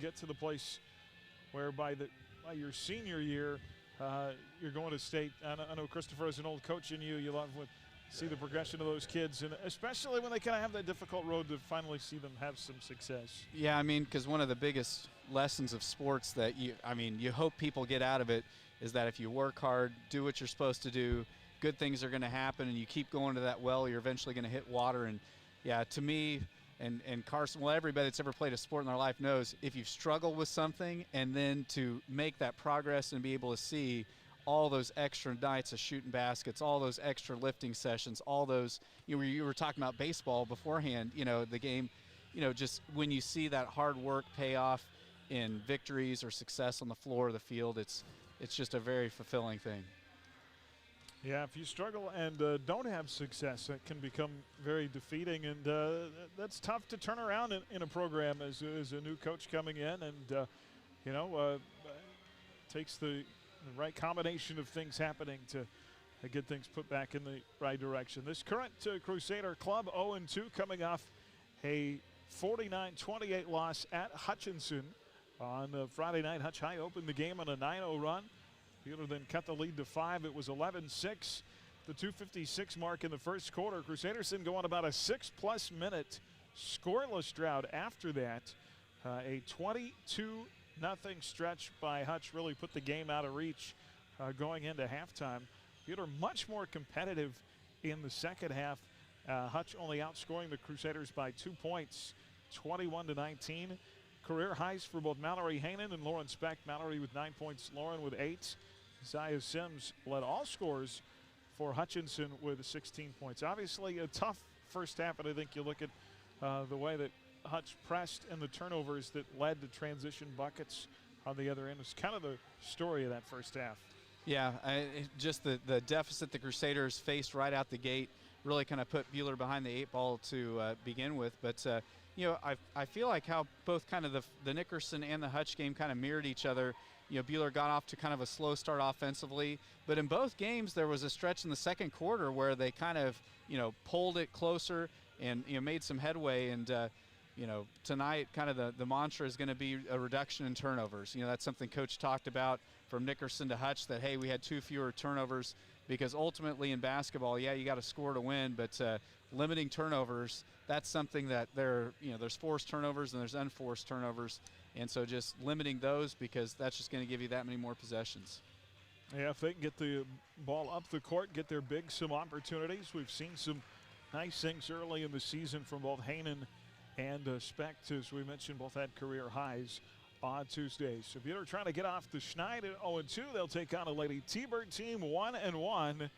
get to the place where by your senior year, you're going to state. I know Christopher, as an old coach in you love to see the progression of those kids, and especially when they kind of have that difficult road to finally see them have some success. Yeah, I mean, because one of the biggest lessons of sports that you hope people get out of it is that if you work hard, do what you're supposed to do, good things are going to happen, and you keep going to that well, you're eventually going to hit water. And yeah, to me, and Carson, well, everybody that's ever played a sport in their life knows if you struggle with something and then to make that progress and be able to see all those extra nights of shooting baskets, all those extra lifting sessions, all those, you were talking about baseball beforehand, the game, just when you see that hard work pay off in victories or success on the floor of the field, it's just a very fulfilling thing. Yeah, if you struggle and don't have success, that can become very defeating, and that's tough to turn around in a program as a new coach coming in, and takes the right combination of things happening to get things put back in the right direction. This current Crusader club 0-2, coming off a 49-28 loss at Hutchinson on Friday night. Hutch High opened the game on a 9-0 run. Wheeler then cut the lead to 5. It was 11-6. The 2:56 mark in the first quarter. Crusaders didn't go on about a 6+ minute scoreless drought after that. A 22-0 stretch by Hutch really put the game out of reach going into halftime. Wheeler much more competitive in the second half. Hutch only outscoring the Crusaders by 2 points, 21-19. Career highs for both Mallory Hainan and Lauren Speck. Mallory with 9 points, Lauren with 8. Zaya Sims led all scores for Hutchinson with 16 points. Obviously a tough first half, and I think you look at the way that Hutch pressed and the turnovers that led to transition buckets on the other end. It's kind of the story of that first half. Yeah, just the deficit the Crusaders faced right out the gate really kind of put Buhler behind the 8 ball to begin with. But, I feel like how both kind of the Nickerson and the Hutch game kind of mirrored each other. Buhler got off to kind of a slow start offensively. But in both games, there was a stretch in the second quarter where they kind of, pulled it closer and, made some headway. And, tonight kind of the mantra is going to be a reduction in turnovers. That's something Coach talked about from Nickerson to Hutch, that, hey, we had 2 fewer turnovers, because ultimately in basketball, yeah, you got to score to win, but limiting turnovers, that's something that there's forced turnovers and there's unforced turnovers, and so just limiting those, because that's just going to give you that many more possessions. Yeah, if they can get the ball up the court, get their bigs some opportunities. We've seen some nice things early in the season from both Hainan and Speck, as we mentioned, both had career highs on Tuesdays. So Buhler trying to get off the Schneid at 0-2. They'll take on a Lady T-Bird team 1-1.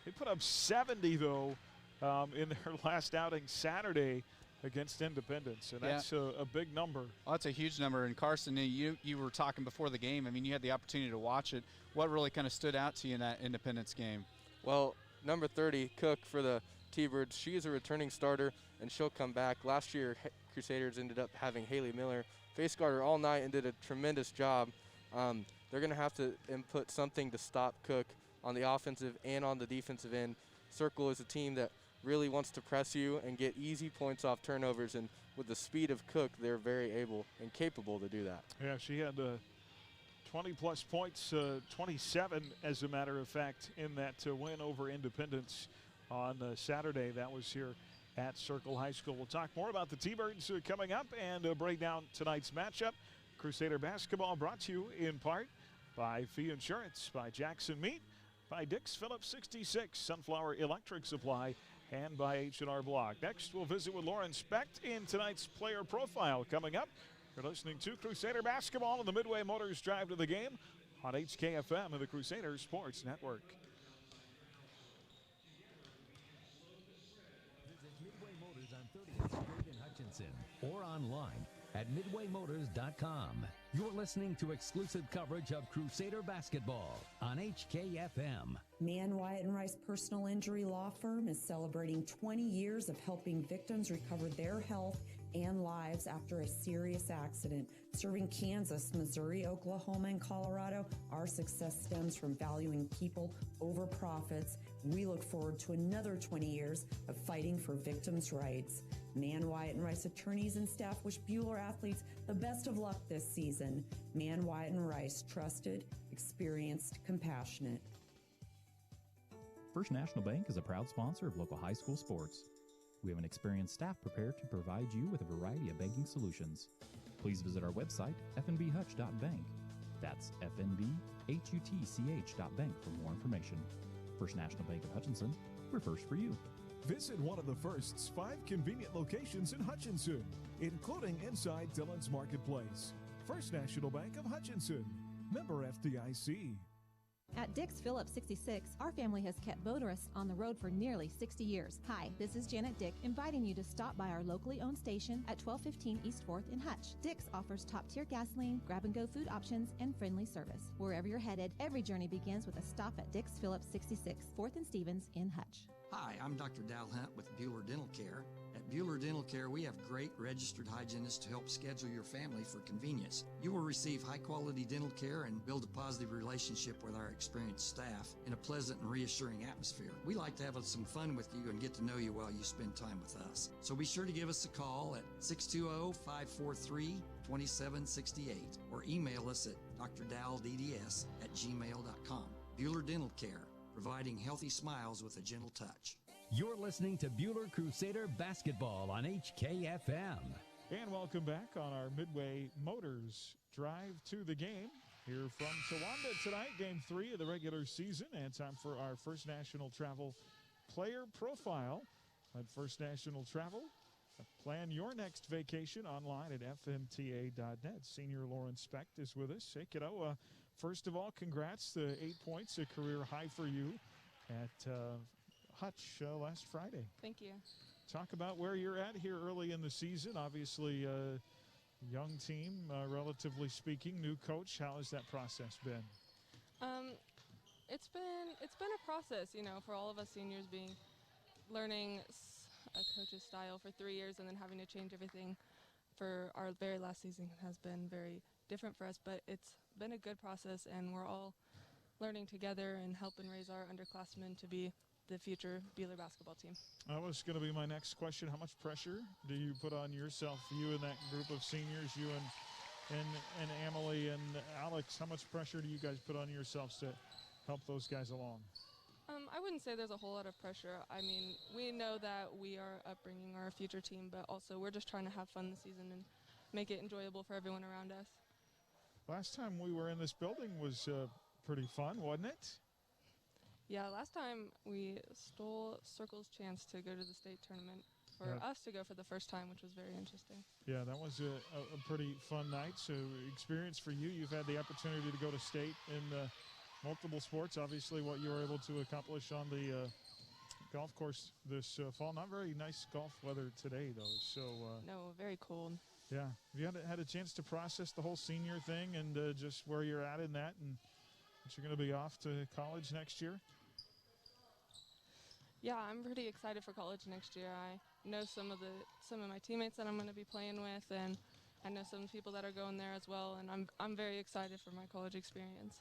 They put up 70, though, in their last outing Saturday against Independence, and that's a big number. Well, that's a huge number. And Carson, you were talking before the game. I mean, you had the opportunity to watch it. What really kind of stood out to you in that Independence game? Well, number 30, Cook, for the T-Birds, she is a returning starter, and she'll come back. Last year, Crusaders ended up having Haley Miller face guard her all night and did a tremendous job. They're going to have to input something to stop Cook on the offensive and on the defensive end. Circle is a team that really wants to press you and get easy points off turnovers, and with the speed of Cook, they're very able and capable to do that. Yeah, she had 20-plus points, 27 as a matter of fact, in that win over Independence on Saturday. That was here at Circle High School. We'll talk more about the T-Birds coming up and break down tonight's matchup. Crusader basketball brought to you in part by Fee Insurance, by Jackson Meat, by Dick's Phillips 66, Sunflower Electric Supply, and by H&R Block. Next, we'll visit with Lauren Speck in tonight's player profile. Coming up, you're listening to Crusader basketball on the Midway Motors Drive to the Game on HKFM and the Crusader Sports Network. Midway Motors on 30th Street in Hutchinson or online at midwaymotors.com. You're listening to exclusive coverage of Crusader basketball on HKFM. Mann, Wyatt & Rice Personal Injury Law Firm is celebrating 20 years of helping victims recover their health and lives after a serious accident. Serving Kansas, Missouri, Oklahoma, and Colorado, our success stems from valuing people over profits. We look forward to another 20 years of fighting for victims' rights. Mann, Wyatt, and Rice attorneys and staff wish Buhler athletes the best of luck this season. Mann, Wyatt, and Rice, trusted, experienced, compassionate. First National Bank is a proud sponsor of local high school sports. We have an experienced staff prepared to provide you with a variety of banking solutions. Please visit our website, fnbhutch.bank. That's fnbhutch.bank for more information. First National Bank of Hutchinson, we're first for you. Visit one of the First's 5 convenient locations in Hutchinson, including inside Dillon's Marketplace. First National Bank of Hutchinson, member FDIC. At Dick's Phillips 66, our family has kept motorists on the road for nearly 60 years. Hi, this is Janet Dick, inviting you to stop by our locally owned station at 1215 East 4th in Hutch. Dick's offers top-tier gasoline, grab-and-go food options, and friendly service. Wherever you're headed, every journey begins with a stop at Dick's Phillips 66, 4th and Stevens in Hutch. Hi, I'm Dr. Dal Hunt with Buhler Dental Care. At Buhler Dental Care, we have great registered hygienists to help schedule your family for convenience. You will receive high-quality dental care and build a positive relationship with our experienced staff in a pleasant and reassuring atmosphere. We like to have some fun with you and get to know you while you spend time with us. So be sure to give us a call at 620-543-2768 or email us at drdalldds@gmail.com. Buhler Dental Care, providing healthy smiles with a gentle touch. You're listening to Buhler Crusader Basketball on HKFM. And welcome back on our Midway Motors Drive to the Game here from Towanda tonight, Game 3 of the regular season, and time for our First National Travel Player Profile. At First National Travel, plan your next vacation online at fmta.net. Senior Lauren Specht is with us. Hey, kiddo, first of all, congrats. The 8 points, a career high for you at Hutch last Friday. Thank you. Talk about where you're at here early in the season. Obviously, young team, relatively speaking, new coach. How has that process been? It's been a process, you know, for all of us seniors, learning a coach's style for 3 years and then having to change everything for our very last season has been very different for us, but it's been a good process, and we're all learning together and helping raise our underclassmen to be the future Buhler basketball team. That was going to be my next question. How much pressure do you put on yourself, you and that group of seniors, you and Emily and Alex? How much pressure do you guys put on yourselves to help those guys along? I wouldn't say there's a whole lot of pressure. I mean, we know that we are upbringing our future team, but also we're just trying to have fun this season and make it enjoyable for everyone around us. Last time we were in this building was pretty fun, wasn't it? Yeah, last time we stole Circle's chance to go to the state tournament for us to go for the first time, which was very interesting. Yeah, that was a pretty fun night. So experience for you. You've had the opportunity to go to state in multiple sports. Obviously, what you were able to accomplish on the golf course this fall. Not very nice golf weather today, though. So no, very cold. Yeah. Have you had a chance to process the whole senior thing and just where you're at in that, and that you're going to be off to college next year? Yeah, I'm pretty excited for college next year. I know some of my teammates that I'm going to be playing with, and I know some people that are going there as well, and I'm very excited for my college experience.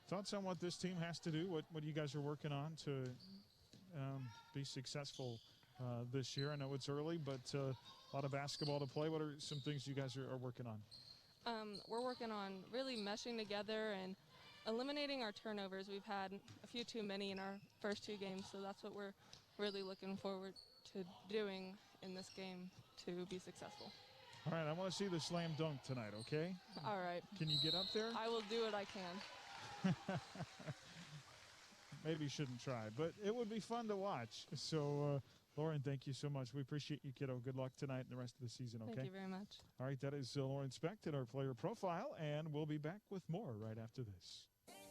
Thoughts on what this team has to do, what you guys are working on to be successful this year? I know it's early, but a lot of basketball to play. What are some things you guys are working on? We're working on really meshing together and eliminating our turnovers. We've had a few too many in our first 2 games, so that's what we're really looking forward to doing in this game to be successful. All right, I want to see the slam dunk tonight, okay? All right. Can you get up there? I will do what I can. Maybe you shouldn't try, but it would be fun to watch. So, Lauren, thank you so much. We appreciate you, kiddo. Good luck tonight and the rest of the season, okay? Thank you very much. All right, that is Lauren Specht at our player profile, and we'll be back with more right after this.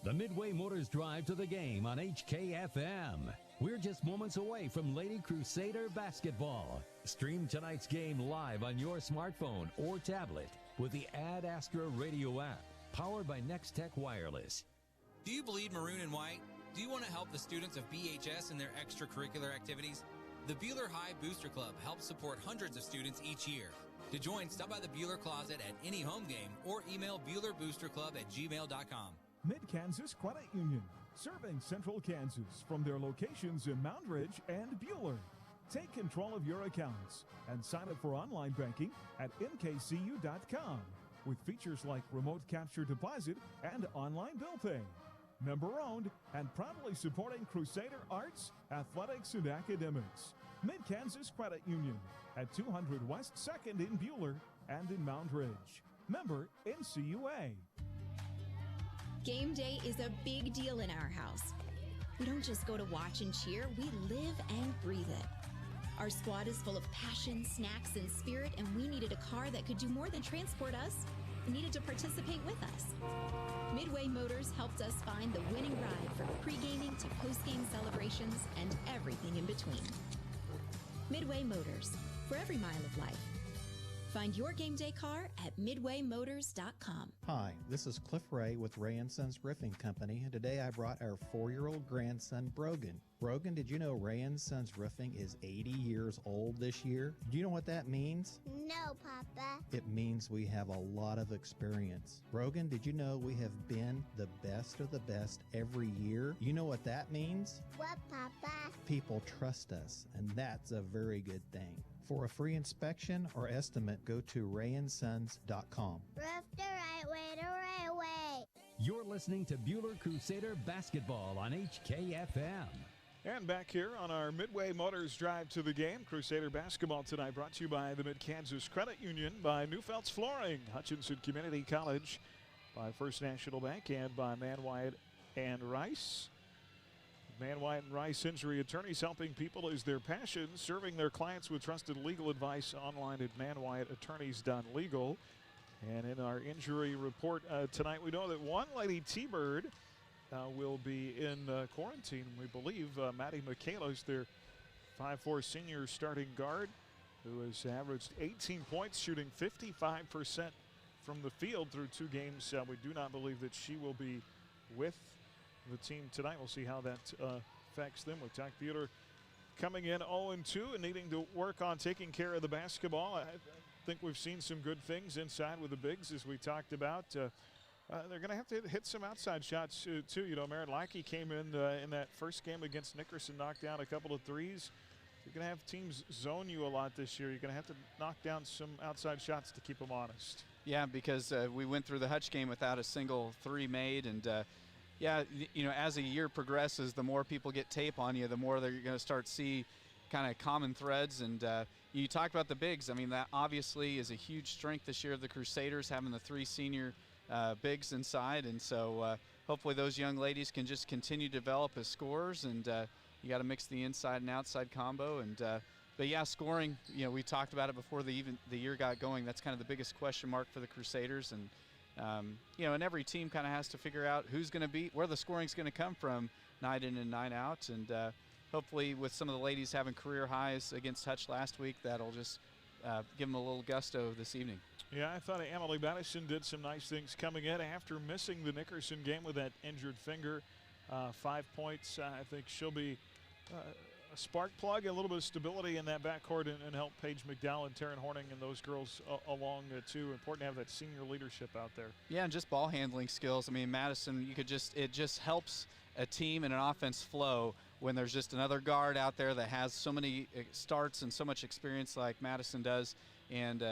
The Midway Motors Drive to the Game on HKFM. We're just moments away from Lady Crusader basketball. Stream tonight's game live on your smartphone or tablet with the Ad Astra radio app, powered by Next Tech Wireless. Do you bleed maroon and white? Do you want to help the students of BHS in their extracurricular activities? The Buhler High Booster Club helps support hundreds of students each year. To join, stop by the Bueller Closet at any home game or email BuellerBoosterClub@gmail.com. Mid-Kansas Credit Union, serving Central Kansas from their locations in Moundridge and Bueller. Take control of your accounts and sign up for online banking at mkcu.com with features like remote capture deposit and online bill pay. Member-owned and proudly supporting Crusader arts, athletics, and academics. Mid-Kansas Credit Union at 200 West 2nd in Bueller and in Moundridge. Member NCUA. Game day is a big deal in our house. We don't just go to watch and cheer, we live and breathe it. Our squad is full of passion, snacks, and spirit, and we needed a car that could do more than transport us. It needed to participate with us. Midway Motors helped us find the winning ride from pre-gaming to post-game celebrations and everything in between. Midway Motors, for every mile of life. Find your game day car at midwaymotors.com. Hi, this is Cliff Ray with Ray & Sons Roofing Company, and today I brought our 4-year-old grandson, Brogan. Brogan, did you know Ray & Sons Roofing is 80 years old this year? Do you know what that means? No, Papa. It means we have a lot of experience. Brogan, did you know we have been the best of the best every year? You know what that means? What, Papa? People trust us, and that's a very good thing. For a free inspection or estimate, go to rayandsons.com. Roof the right way, the right way. You're listening to Bueller Crusader Basketball on HKFM. And back here on our Midway Motors drive to the game, Crusader basketball tonight brought to you by the Mid-Kansas Credit Union, by Newfelt's Flooring, Hutchinson Community College, by First National Bank, and by Man Wyatt and Rice. Man Wyatt and Rice Injury Attorneys, helping people is their passion, serving their clients with trusted legal advice online at manwyattattorneys.legal. And in our injury report tonight, we know that one Lady T-Bird will be in quarantine. We believe Maddie Michaelis, their 5'4" senior starting guard, who has averaged 18 points, shooting 55% from the field through 2 games. We do not believe that she will be with the team tonight. We'll see how that affects them, with Tech Bueller coming in 0-2 and needing to work on taking care of the basketball. I think we've seen some good things inside with the bigs, as we talked about. They're going to have to hit some outside shots too. You know, Merritt Lackey came in that first game against Nickerson, knocked down a couple of threes. You're going to have teams zone you a lot this year. You're going to have to knock down some outside shots to keep them honest. Yeah, because we went through the Hutch game without a single 3 made, and yeah, you know, as a year progresses, the more people get tape on you, the more you're going to start see kind of common threads. And you talked about the bigs. I mean, that obviously is a huge strength this year of the Crusaders, having the 3 senior bigs inside. And so hopefully those young ladies can just continue to develop as scorers. And you got to mix the inside and outside combo. And but yeah, scoring, you know, we talked about it before the year got going. That's kind of the biggest question mark for the Crusaders. And you know, and every team kind of has to figure out who's going to be, where the scoring's going to come from night in and night out. And hopefully with some of the ladies having career highs against Hutch last week, that'll just give them a little gusto this evening. Yeah, I thought Emily Madison did some nice things coming in after missing the Nickerson game with that injured finger. 5 points. I think she'll be a spark plug, a little bit of stability in that backcourt, and help Paige McDowell and Taryn Horning and those girls along too. Important to have that senior leadership out there. Yeah, and just ball handling skills. I mean, Madison, it just helps a team and an offense flow when there's just another guard out there that has so many starts and so much experience like Madison does. And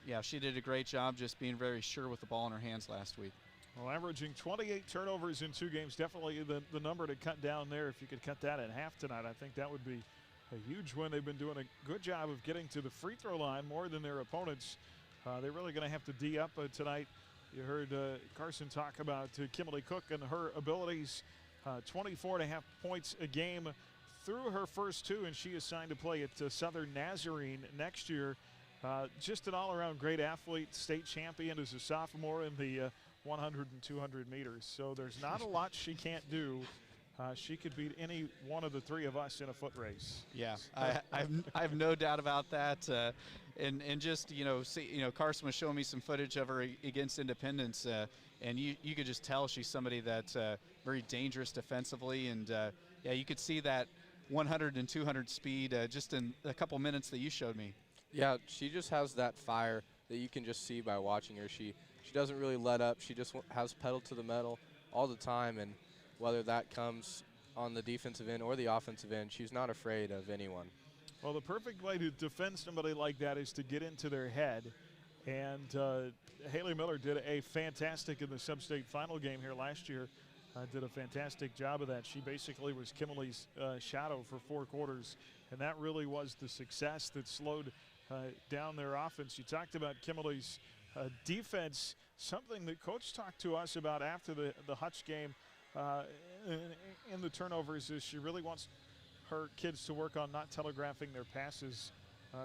yeah, she did a great job just being very sure with the ball in her hands last week. Well, averaging 28 turnovers in 2 games, definitely the number to cut down there. If you could cut that in half tonight, I think that would be a huge win. They've been doing a good job of getting to the free throw line more than their opponents. They're really going to have to D up tonight. You heard Carson talk about Kimberly Cook and her abilities. 24.5 points a game through her first 2, and she is signed to play at Southern Nazarene next year. Just an all-around great athlete, state champion as a sophomore in the 100 and 200 meters. So there's not a lot she can't do. She could beat any one of the 3 of us in a foot race. Yeah, I have no doubt about that. And just, Carson was showing me some footage of her against Independence, and you could just tell she's somebody that's very dangerous defensively. And yeah, you could see that 100 and 200 speed just in a couple minutes that you showed me. Yeah, she just has that fire that you can just see by watching her. She doesn't really let up. She just has pedal to the metal all the time, and whether that comes on the defensive end or the offensive end, she's not afraid of anyone. Well, the perfect way to defend somebody like that is to get into their head. And Haley Miller did a fantastic in the sub-state final game here last year. Did a fantastic job of that. She basically was Kimberly's shadow for 4 quarters, and that really was the success that slowed down their offense. You talked about Kimberly's defense, something that Coach talked to us about after the Hutch game in the turnovers is she really wants her kids to work on not telegraphing their passes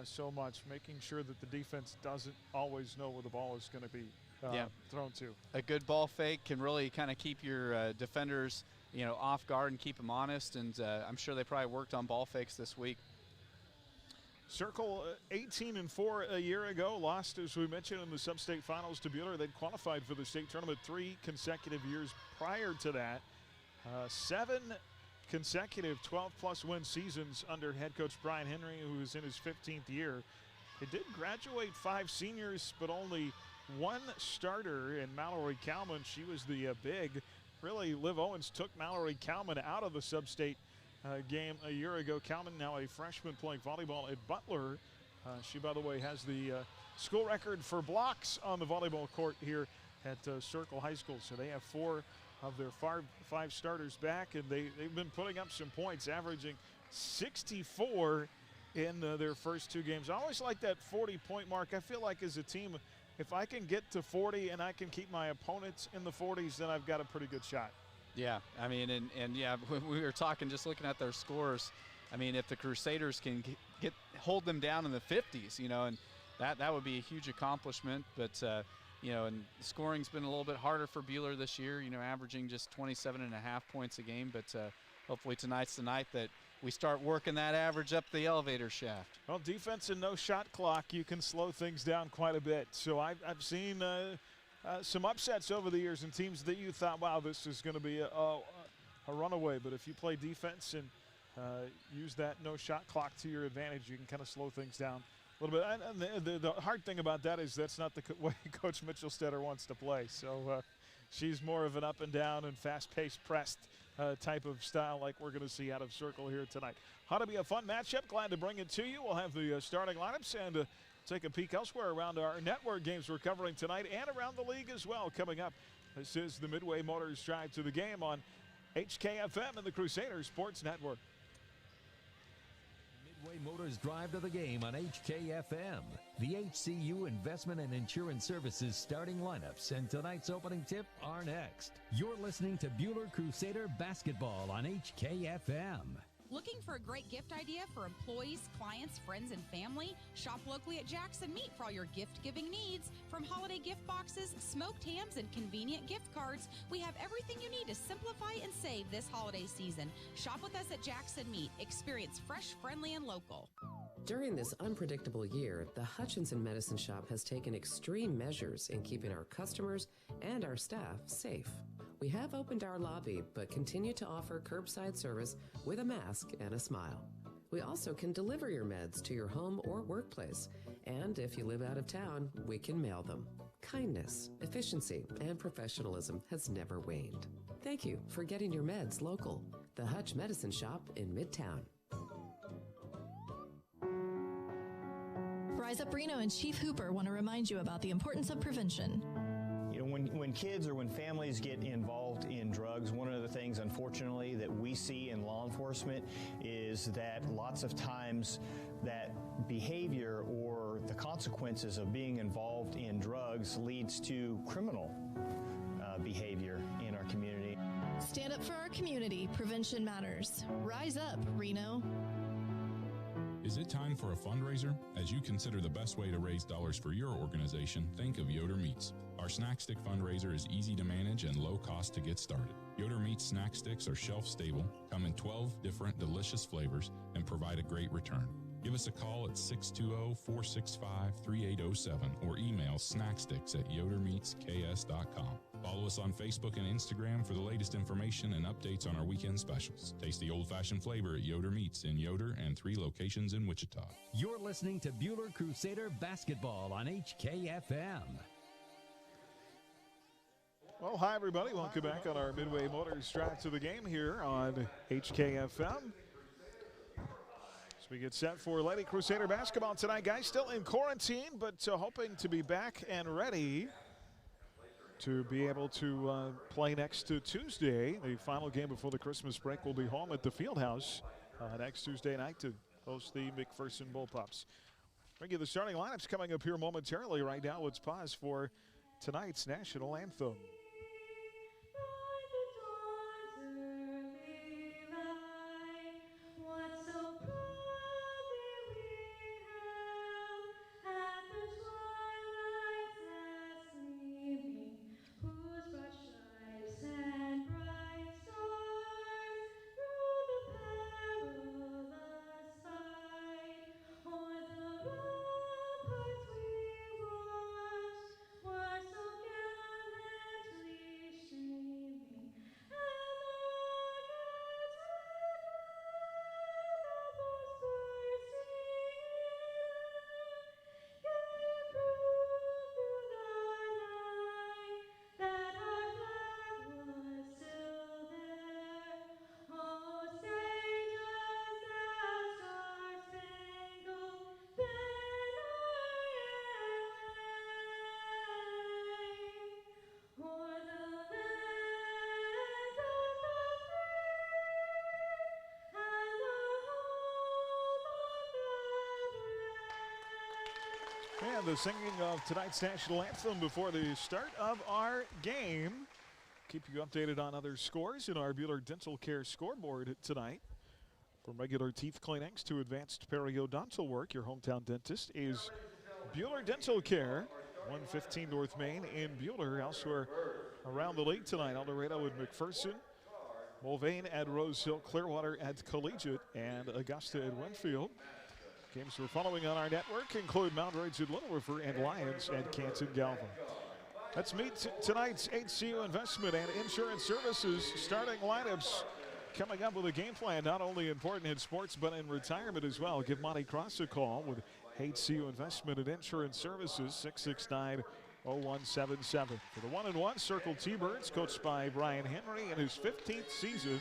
so much, making sure that the defense doesn't always know where the ball is going to be thrown to. A good ball fake can really kind of keep your defenders, off guard and keep them honest, and I'm sure they probably worked on ball fakes this week. Circle 18-4 a year ago, lost, as we mentioned, in the sub-state finals to Buhler. They'd qualified for the state tournament 3 consecutive years prior to that. 7 consecutive 12-plus win seasons under head coach Brian Henry, who is in his 15th year. They did graduate 5 seniors, but only 1 starter in Mallory Kalman. She was the big. Really, Liv Owens took Mallory Kalman out of the sub-state game a year ago. Kalman, now a freshman playing volleyball at Butler. She, by the way, has the school record for blocks on the volleyball court here at Circle High School. So they have 4 of their 5 starters back, and they've been putting up some points, averaging 64 in their first 2 games. I always like that 40-point mark. I feel like as a team, if I can get to 40 and I can keep my opponents in the 40s, then I've got a pretty good shot. Yeah, I mean, and yeah, when we were talking, just looking at their scores, I mean, if the Crusaders can hold them down in the 50s, and that would be a huge accomplishment. But and scoring's been a little bit harder for Buhler this year, averaging just 27.5 points a game. But hopefully tonight's the night that we start working that average up the elevator shaft. Well, defense and no shot clock, you can slow things down quite a bit. So I've seen some upsets over the years in teams that you thought, wow, this is going to be a runaway. But if you play defense and use that no shot clock to your advantage, you can kind of slow things down a little bit. And the hard thing about that is that's not the way Coach Mitchell-Stetter wants to play. So she's more of an up and down and fast-paced, pressed type of style like we're going to see out of Circle here tonight. Ought to be a fun matchup. Glad to bring it to you. We'll have the starting lineups and take a peek elsewhere around our network games we're covering tonight and around the league as well. Coming up, this is the Midway Motors Drive to the Game on HKFM and the Crusader Sports Network. Midway Motors Drive to the Game on HKFM. The HCU Investment and Insurance Services starting lineups and tonight's opening tip are next. You're listening to Buhler Crusader Basketball on HKFM. Looking for a great gift idea for employees, clients, friends, and family? Shop locally at Jackson Meat for all your gift-giving needs. From holiday gift boxes, smoked hams, and convenient gift cards, we have everything you need to simplify and save this holiday season. Shop with us at Jackson Meat. Experience fresh, friendly, and local. During this unpredictable year, the Hutchinson Medicine Shop has taken extreme measures in keeping our customers and our staff safe. We have opened our lobby, but continue to offer curbside service with a mask and a smile. We also can deliver your meds to your home or workplace. And if you live out of town, we can mail them. Kindness, efficiency, and professionalism has never waned. Thank you for getting your meds local. The Hutch Medicine Shop in Midtown. Rise Up Reno and Chief Hooper want to remind you about the importance of prevention. When kids or when families get involved in drugs, one of the things, unfortunately, that we see in law enforcement is that lots of times that behavior or the consequences of being involved in drugs leads to criminal behavior in our community. Stand up for our community. Prevention matters. Rise up, Reno. Is it time for a fundraiser? As you consider the best way to raise dollars for your organization, think of Yoder Meats. Our snack stick fundraiser is easy to manage and low cost to get started. Yoder Meats snack sticks are shelf stable, come in 12 different delicious flavors, and provide a great return. Give us a call at 620-465-3807 or email snacksticks@yodermeatsks.com. Follow us on Facebook and Instagram for the latest information and updates on our weekend specials. Taste the old-fashioned flavor at Yoder Meats in Yoder and 3 locations in Wichita. You're listening to Bueller Crusader Basketball on HKFM. Well, hi, everybody. Welcome back on our Midway Motors Drive to the Game here on HKFM. As we get set for Lady Crusader basketball tonight, guys, still in quarantine, but hoping to be back and ready to be able to play next Tuesday. The final game before the Christmas break will be home at the Fieldhouse next Tuesday night to host the McPherson Bullpups. Bring you the starting lineups coming up here momentarily. Right now, let's pause for tonight's national anthem. And the singing of tonight's national anthem before the start of our game. Keep you updated on other scores in our Bueller Dental Care scoreboard tonight. From regular teeth cleanings to advanced periodontal work, your hometown dentist is Bueller Dental Care, 115 North Main in Bueller. Elsewhere around the league tonight, El Dorado at McPherson, Mulvane at Rose Hill, Clearwater at Collegiate, and Augusta at Winfield. Games we're following on our network include Mount Ridge at Little River and Lions at Canton Galvin. Let's meet tonight's HCU Investment and Insurance Services starting lineups. Coming up with a game plan, not only important in sports but in retirement as well. Give Monty Cross a call with HCU Investment and Insurance Services, 669-0177. For the 1-1, Circle T-Birds, coached by Brian Henry in his 15th season.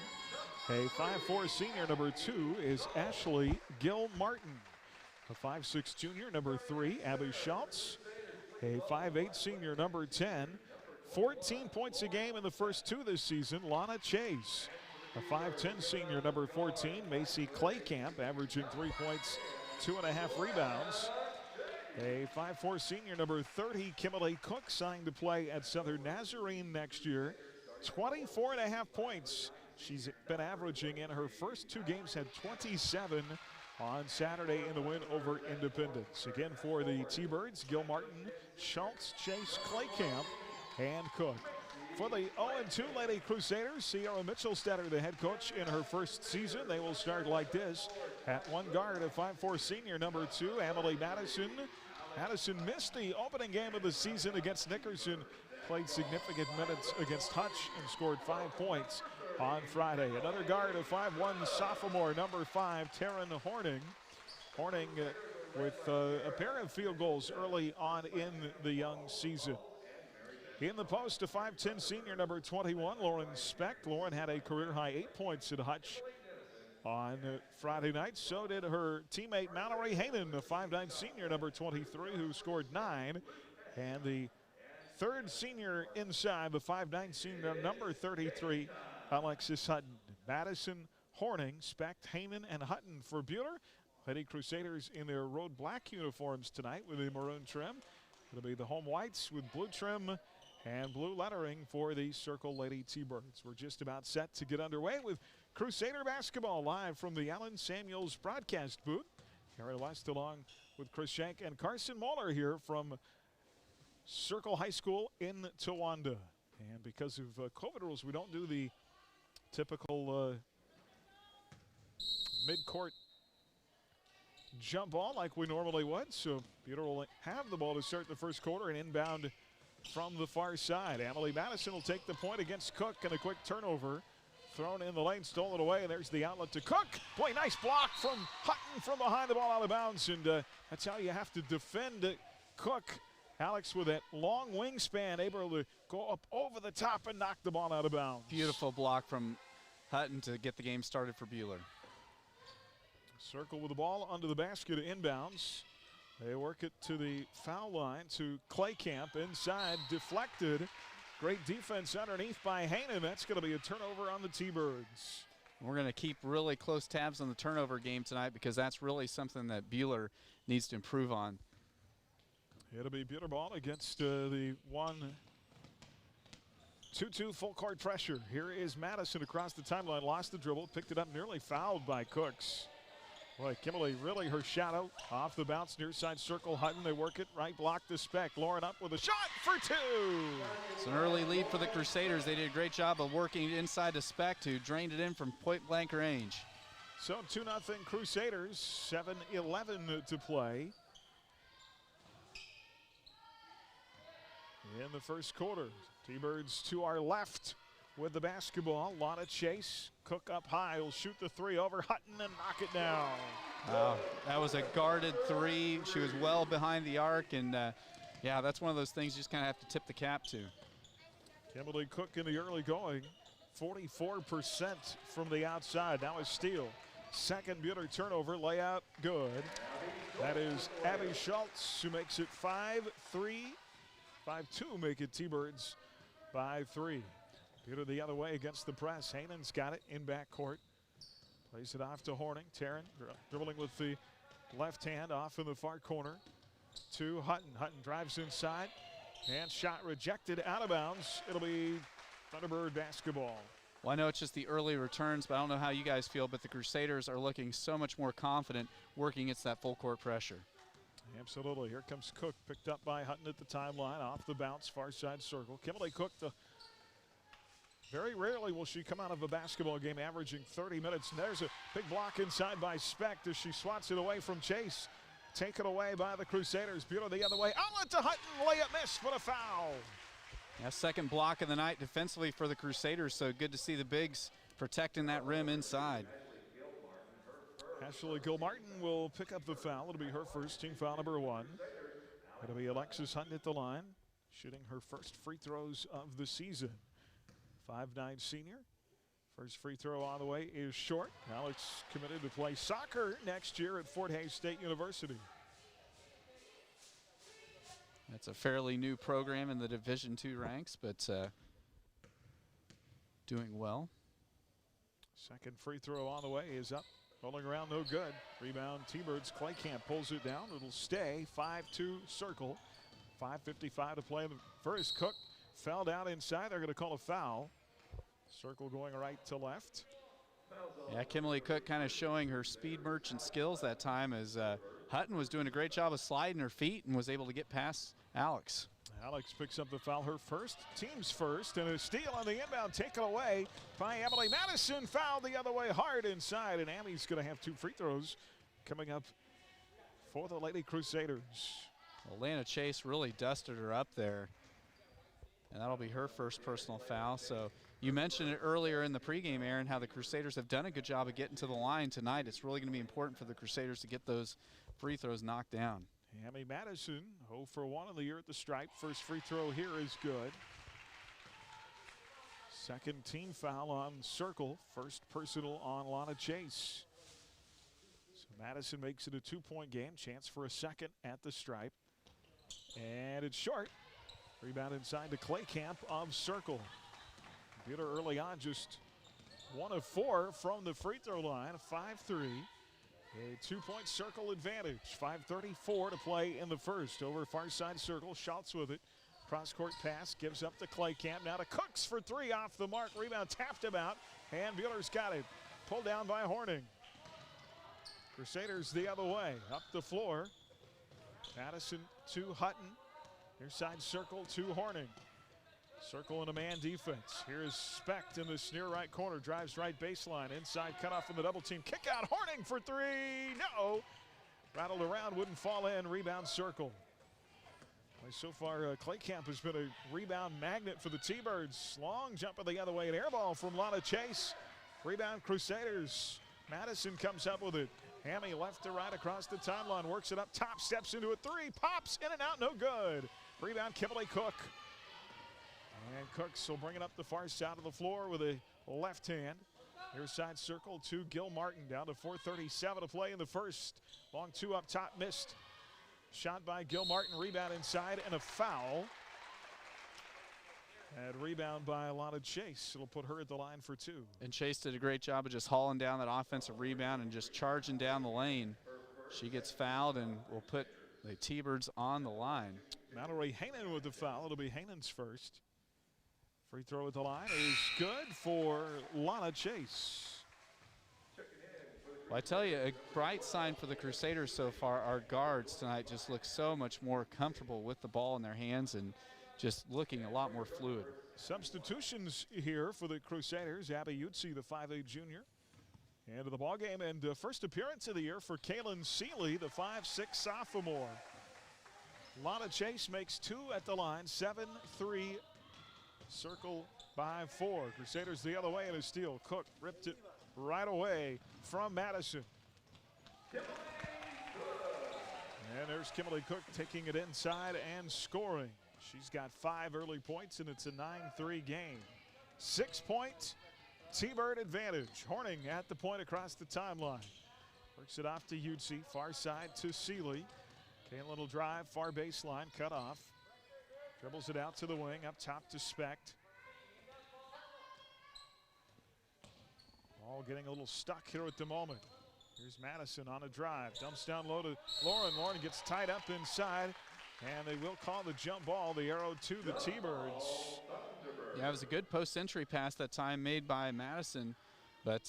A 5'4" senior, number 2, is Ashley Gill-Martin. A 5'6" junior, number 3, Abby Schultz. A 5'8" senior, number 10. 14 points a game in the first 2 this season, Lana Chase. A 5'10" senior, number 14, Macy Claycamp, averaging 3 points, 2.5 rebounds. A 5'4" senior, number 30, Kimberly Cook, signed to play at Southern Nazarene next year. 24.5 points. She's been averaging in her first 2 games, had 27 on Saturday in the win over Independence. Again for the T-Birds, Gil-Martin, Schultz, Chase, Claycamp, and Cook. For the 0-2 Lady Crusaders, Sierra Mitchellstetter, the head coach in her first season. They will start like this. At one guard, a 5'4" senior, number 2, Emily Madison. Madison missed the opening game of the season against Nickerson, played significant minutes against Hutch, and scored 5 points on Friday. Another guard, a 5'1" sophomore, number 5, Taryn Horning. Horning with a pair of field goals early on in the young season. In the post, a 5'10" senior, number 21, Lauren Speck. Lauren had a career-high 8 points at Hutch on Friday night. So did her teammate Mallory Hayden, a 5'9" senior, number 23, who scored 9. And the third senior inside, the 5'9" senior, number 33, Alexis Hutton. Madison, Horning, Speck, Heyman, and Hutton for Bueller. Lady Crusaders in their road black uniforms tonight with a maroon trim. It'll be the home whites with blue trim and blue lettering for the Circle Lady T-Birds. We're just about set to get underway with Crusader basketball live from the Allen Samuels broadcast booth. Gary West along with Chris Shank and Carson Moeller here from Circle High School in Towanda. And because of COVID rules, we don't do the typical mid-court jump ball like we normally would. So Buter will have the ball to start the first quarter and inbound from the far side. Emily Madison will take the point against Cook, and a quick turnover. Thrown in the lane, stolen away, and there's the outlet to Cook. Boy, nice block from Hutton from behind the ball out of bounds, and that's how you have to defend Cook. Alex with that long wingspan, able to go up over the top and knock the ball out of bounds. Beautiful block from Hutton to get the game started for Buhler. Circle with the ball under the basket, inbounds. They work it to the foul line to Claycamp, inside, deflected. Great defense underneath by Hainan. That's going to be a turnover on the T-Birds. We're going to keep really close tabs on the turnover game tonight because that's really something that Buhler needs to improve on. It'll be Buter ball against the 1-2-2 full court pressure. Here is Madison across the timeline, lost the dribble, picked it up, nearly fouled by Cooks. Boy, Kimberly really her shadow off the bounce near side circle. Hutton, they work it right block to Speck. Lauren up with a shot for two. It's an early lead for the Crusaders. They did a great job of working inside to Speck, who drained it in from point blank range. So 2-0 Crusaders, 7:11 to play in the first quarter. T-Birds to our left with the basketball. Lana Chase. Cook up high, will shoot the three over Hutton and knock it down. Wow, that was a guarded three. She was well behind the arc, and yeah, that's one of those things you just kind of have to tip the cap to. Kimberly Cook in the early going, 44% from the outside. Now a steal. Second Buter turnover, layout good. That is Abby Schultz who makes it 5-3. 5-2 make it T-Birds by 3. Buter the other way against the press. Hainan's got it in backcourt. Plays it off to Horning. Taryn dribbling with the left hand off in the far corner to Hutton. Hutton drives inside and shot rejected out of bounds. It'll be Thunderbird basketball. Well, I know it's just the early returns, but I don't know how you guys feel, but the Crusaders are looking so much more confident working against that full court pressure. Absolutely. Here comes Cook, picked up by Hutton at the timeline, off the bounce, far side circle. Kimberly Cook, very rarely will she come out of a basketball game averaging 30 minutes. And there's a big block inside by Speck as she swats it away from Chase. Taken away by the Crusaders. Buter the other way. Outlet to Hutton. Layup missed, but a foul. Yeah, second block of the night defensively for the Crusaders, so good to see the bigs protecting that rim inside. Ashley Gilmartin will pick up the foul. It'll be her first, team foul number 1. It'll be Alexis Hutton at the line, shooting her first free throws of the season. 5'9" senior. First free throw on the way is short. Alex committed to play soccer next year at Fort Hays State University. That's a fairly new program in the Division II ranks, but doing well. Second free throw on the way is up. Rolling around, no good. Rebound, T-Birds. Claycamp pulls it down. It'll stay. 5-2 circle. 5:55 to play in the first. Cook fell down inside. They're going to call a foul. Circle going right to left. Yeah, Kimberly Cook kind of showing her speed merchant skills that time as Hutton was doing a great job of sliding her feet and was able to get past Alex. Alex picks up the foul, her first, team's first, and a steal on the inbound taken away by Emily Madison. Fouled the other way hard inside, and Ami's going to have 2 free throws coming up for the Lady Crusaders. Well, Lana Chase really dusted her up there, and that'll be her first personal foul. So you mentioned it earlier in the pregame, Aaron, how the Crusaders have done a good job of getting to the line tonight. It's really going to be important for the Crusaders to get those free throws knocked down. Amy Madison, 0 for 1 in the year at the stripe. First free throw here is good. Second team foul on Circle. First personal on Lana Chase. So Madison makes it a 2-point game. Chance for a second at the stripe. And it's short. Rebound inside to Claycamp of Circle. Buter early on, just 1 of 4 from the free throw line. 5-3. A 2-point Circle advantage. 5:34 to play in the first. Over far side Circle. Schultz with it. Cross-court pass. Gives up to Claycamp. Now to Cooks for 3 off the mark. Rebound tapped him out. And Buter's got it. Pulled down by Horning. Crusaders the other way. Up the floor. Madison to Hutton. Near side Circle to Horning. Circle in a man defense. Here's Specht in this near right corner. Drives right baseline. Inside cutoff from the double team. Kick out Horning for 3. No. rattled around, wouldn't fall in. Rebound circle. So far, Claycamp has been a rebound magnet for the T-Birds. Long jumper the other way, an air ball from Lana Chase. Rebound Crusaders. Madison comes up with it. Hammy left to right across the timeline, works it up top, steps into a three, pops in and out, no good. Rebound Kimberly Cook. And Cooks will bring it up the far side of the floor with a left hand. Near side circle to Gil Martin, down to 4:37 to play in the first. Long two up top, missed. Shot by Gil Martin, rebound inside, and a foul. And rebound by Alana Chase. It'll put her at the line for two. And Chase did a great job of just hauling down that offensive rebound and just charging down the lane. She gets fouled and will put the T-Birds on the line. Mallory Hainan with the foul. It'll be Hainan's first. Free throw at the line is good for Lana Chase. Well, I tell you, a bright sign for the Crusaders so far. Our guards tonight just look so much more comfortable with the ball in their hands and just looking a lot more fluid. Substitutions here for the Crusaders. Abby Utsi, the 5'8 junior, into the ballgame, and first appearance of the year for Kaylin Seeley, the 5'6 sophomore. Lana Chase makes two at the line, 7-3 circle by 4. Crusaders the other way in a steal. Cook ripped it right away from Madison. And there's Kimberly Cook taking it inside and scoring. She's got 5 early points, and it's a 9-3 game. 6-point T-Bird advantage. Horning at the point across the timeline. Works it off to Utsi, far side to Seeley. Kaylin will drive, far baseline, cut off. Dribbles it out to the wing, up top to Specht. All getting a little stuck here at the moment. Here's Madison on a drive. Dumps down low to Lauren. Lauren gets tied up inside, and they will call the jump ball. The arrow to the T-Birds. Yeah, it was a good post-entry pass that time made by Madison, but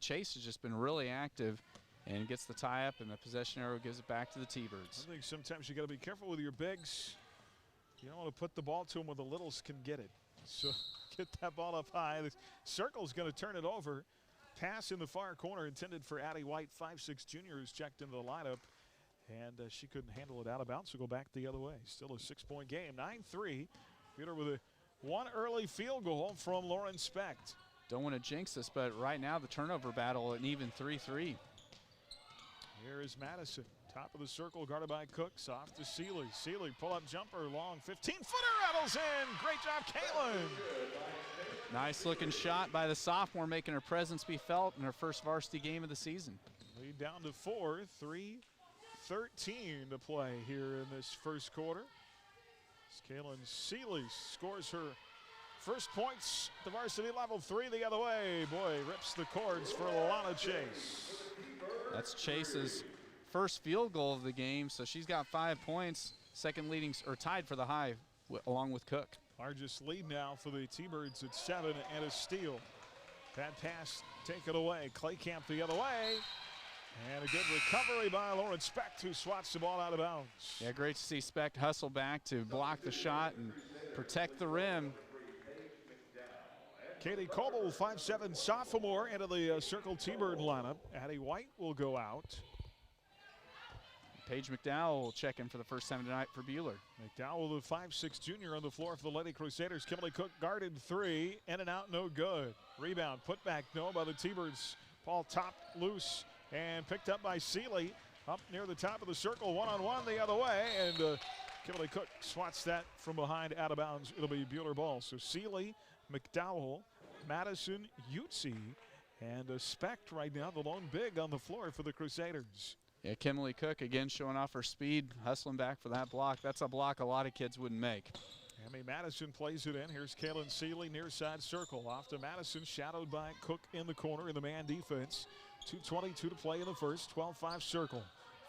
Chase has just been really active and gets the tie-up, and the possession arrow gives it back to the T-Birds. I think sometimes you got to be careful with your bigs. You don't want to put the ball to them where the littles can get it. So get that ball up high. The circle's going to turn it over. Pass in the far corner intended for Addie White, 5'6 junior, who's checked into the lineup. And she couldn't handle it out of bounds, so go back the other way. Still a 6-point game, 9-3. Peter with one early field goal from Lauren Specht. Don't want to jinx this, but right now the turnover battle, an even 3-3. Here is Madison. Top of the circle, guarded by Cooks. Off to Seeley. Seeley, pull-up jumper, long 15-footer, rattles in. Great job, Kaylin. Nice looking shot by the sophomore, making her presence be felt in her first varsity game of the season. Lead down to 4, 3:13 to play here in this first quarter. Kaylin Seeley scores her first points at the varsity level, 3 the other way. Boy, rips the cords for Lana Chase. That's Chase's first field goal of the game, so she's got 5 points, second leading, or tied for the high along with Cook. Largest lead now for the T-Birds at 7 and a steal. Bad pass, take it away. Claycamp the other way. And a good recovery by Lauren Specht, who swats the ball out of bounds. Yeah, great to see Specht hustle back to block the shot and protect the rim. Katie Coble, 5'7 sophomore, into the Circle T-Bird lineup. Addie White will go out. Paige McDowell will check in for the first time tonight for Buhler. McDowell, the 5'6 junior, on the floor for the Lady Crusaders. Kimberly Cook guarded 3, in and out, no good. Rebound, put back, no, by the T-Birds. Ball topped loose and picked up by Seeley. Up near the top of the circle, one-on-one the other way, and Kimberly Cook swats that from behind, out of bounds. It'll be Buhler ball. So Seeley, McDowell, Madison, Utsi, and Specht right now, the lone big on the floor for the Crusaders. Yeah, Kimberly Cook again showing off her speed, hustling back for that block. That's a block a lot of kids wouldn't make. Amy Madison plays it in. Here's Kaylin Seeley, near side circle. Off to Madison, shadowed by Cook in the corner in the man defense. 2:22 to play in the first, 12-5 circle.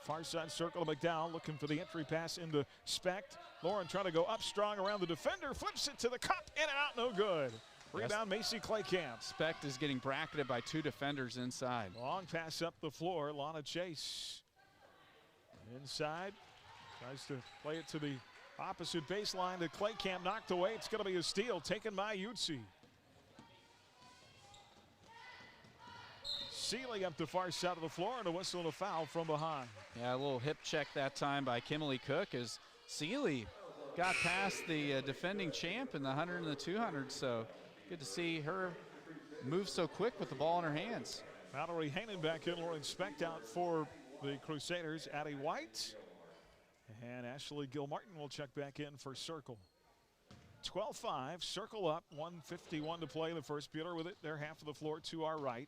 Far side circle to McDowell, looking for the entry pass into Specht. Lauren trying to go up strong around the defender, flips it to the cup, in and out, no good. Rebound, Macy Claycamp. Specht is getting bracketed by 2 defenders inside. Long pass up the floor, Lana Chase. Inside, tries to play it to the opposite baseline to Claycamp, knocked away. It's going to be a steal taken by Utsi. Seeley up the far side of the floor, and a whistle and a foul from behind. Yeah, a little hip check that time by Kimberly Cook as Seeley got past the defending champ in the 100 and the 200. So good to see her move so quick with the ball in her hands. Mallory Hainan back in. Lauren Specht out for the Crusaders. Addie White and Ashley Gilmartin will check back in for Circle. 12-5, Circle up, 1:51 to play in the first. Bueller with it, their half of the floor to our right.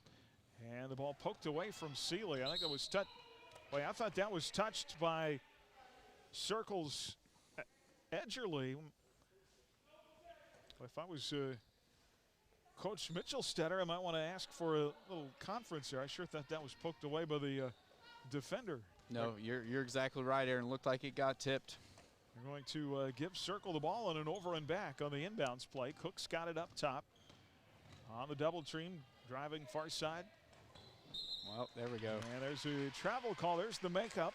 And the ball poked away from Seeley. I think it was touched. Boy, I thought that was touched by Circle's Edgerly. If I was Coach Mitchell-Stetter, I might want to ask for a little conference there. I sure thought that was poked away by the defender. No, you're exactly right, Aaron. Looked like it got tipped. They're going to give Circle the ball on an over and back on the inbounds play. Cook's got it up top on the double team, driving far side. Well, there we go. And there's a travel call. There's the makeup.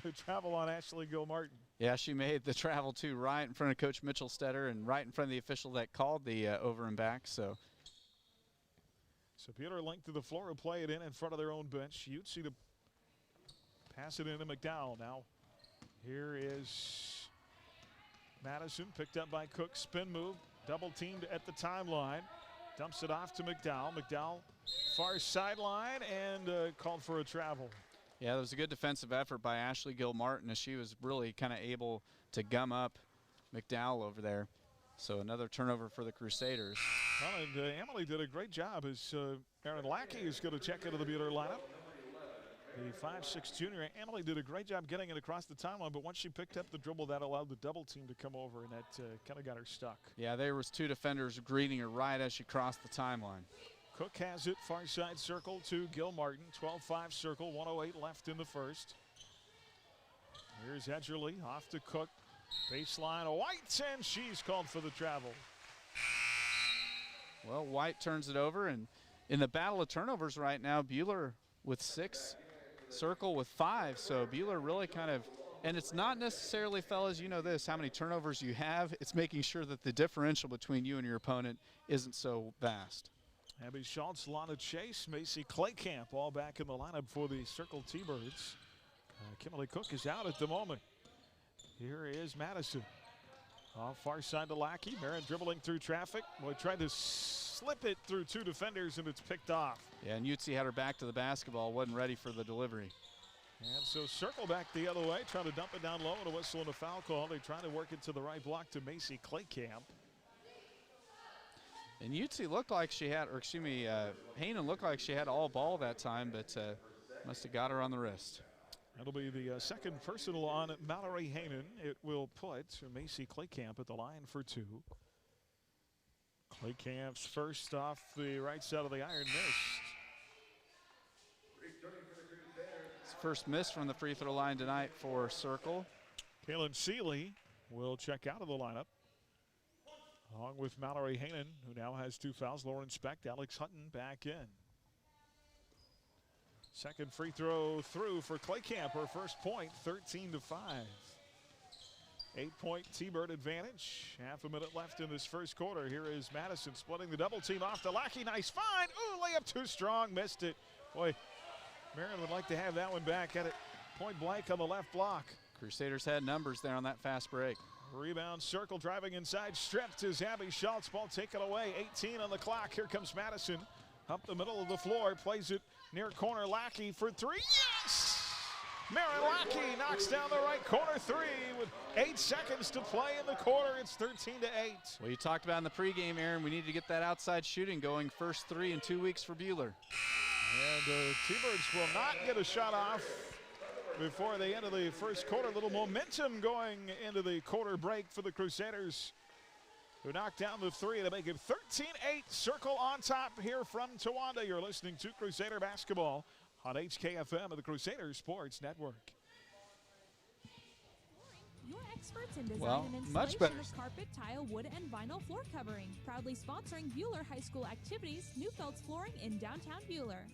The travel on Ashley Gilmartin. Yeah, she made the travel too, right in front of Coach Mitchell-Stetter and right in front of the official that called the over and back. So Peter linked to the floor will play it in front of their own bench. You'd see to pass it into McDowell. Now here is Madison, picked up by Cook. Spin move, double teamed at the timeline. Dumps it off to McDowell. McDowell far sideline and called for a travel. Yeah, there was a good defensive effort by Ashley Gilmartin as she was really kind of able to gum up McDowell over there. So another turnover for the Crusaders. Well, and Emily did a great job as Aaron Lackey is going to check into the Bueller lineup. The 5'6" junior, Emily did a great job getting it across the timeline, but once she picked up the dribble, that allowed the double team to come over, and that kind of got her stuck. Yeah, there was two defenders greeting her right as she crossed the timeline. Cook has it, far side circle to Gilmartin. 12-5 Circle, 1:08 left in the first. Here's Edgerly off to Cook. Baseline, White, and she's called for the travel. Well, White turns it over, and in the battle of turnovers right now, Bueller with 6, Circle with 5. So Bueller really kind of, and it's not necessarily, fellas, you know this, how many turnovers you have. It's making sure that the differential between you and your opponent isn't so vast. Abby Schultz, Lana Chase, Macy Claycamp all back in the lineup for the Circle T-Birds. Kimberly Cook is out at the moment. Here is Madison. Off far side to Lackey. Marin dribbling through traffic. Boy, tried to slip it through two defenders, and it's picked off. Yeah, and Utsi had her back to the basketball, wasn't ready for the delivery. And so Circle back the other way, trying to dump it down low, and a whistle and a foul call. They try to work it to the right block to Macy Claycamp. And Utsi looked like she had, or excuse me, Hainan looked like she had all ball that time, but must have got her on the wrist. That'll be the second personal on Mallory Hainan. It will put Macy Claycamp at the line for 2. Claycamp's first off the right side of the iron missed. It's first miss from the free throw line tonight for Circle. Kaylin Seeley will check out of the lineup, along with Mallory Hainan, who now has 2 fouls. Lauren Specht, Alex Hutton back in. Second free throw through for Claycamp, her first point, 13-5. 8-point T-Bird advantage. Half a minute left in this first quarter. Here is Madison splitting the double team off to Lackey. Nice find. Ooh, layup too strong, missed it. Boy, Marin would like to have that one back at it. Point blank on the left block. Crusaders had numbers there on that fast break. Rebound, Circle driving inside, stripped is Abby Schultz. Ball taken away, 18 on the clock. Here comes Madison up the middle of the floor, plays it near corner. Lackey for 3. Yes! Marin Lackey knocks down the right corner 3 with 8 seconds to play in the quarter. It's 13-8. Well, you talked about in the pregame, Aaron, we need to get that outside shooting going. First 3 in 2 weeks for Bueller. And T-Birds will not get a shot off before the end of the first quarter. A little momentum going into the quarter break for the Crusaders, who knocked down the 3 to make it 13-8. Circle on top here from Towanda. You're listening to Crusader Basketball on HKFM of the Crusader Sports Network. Your experts in design Well, and installation much better. of carpet, tile, wood, and vinyl floor covering. Proudly sponsoring Bueller High School activities, Newfeld's Flooring in downtown Bueller.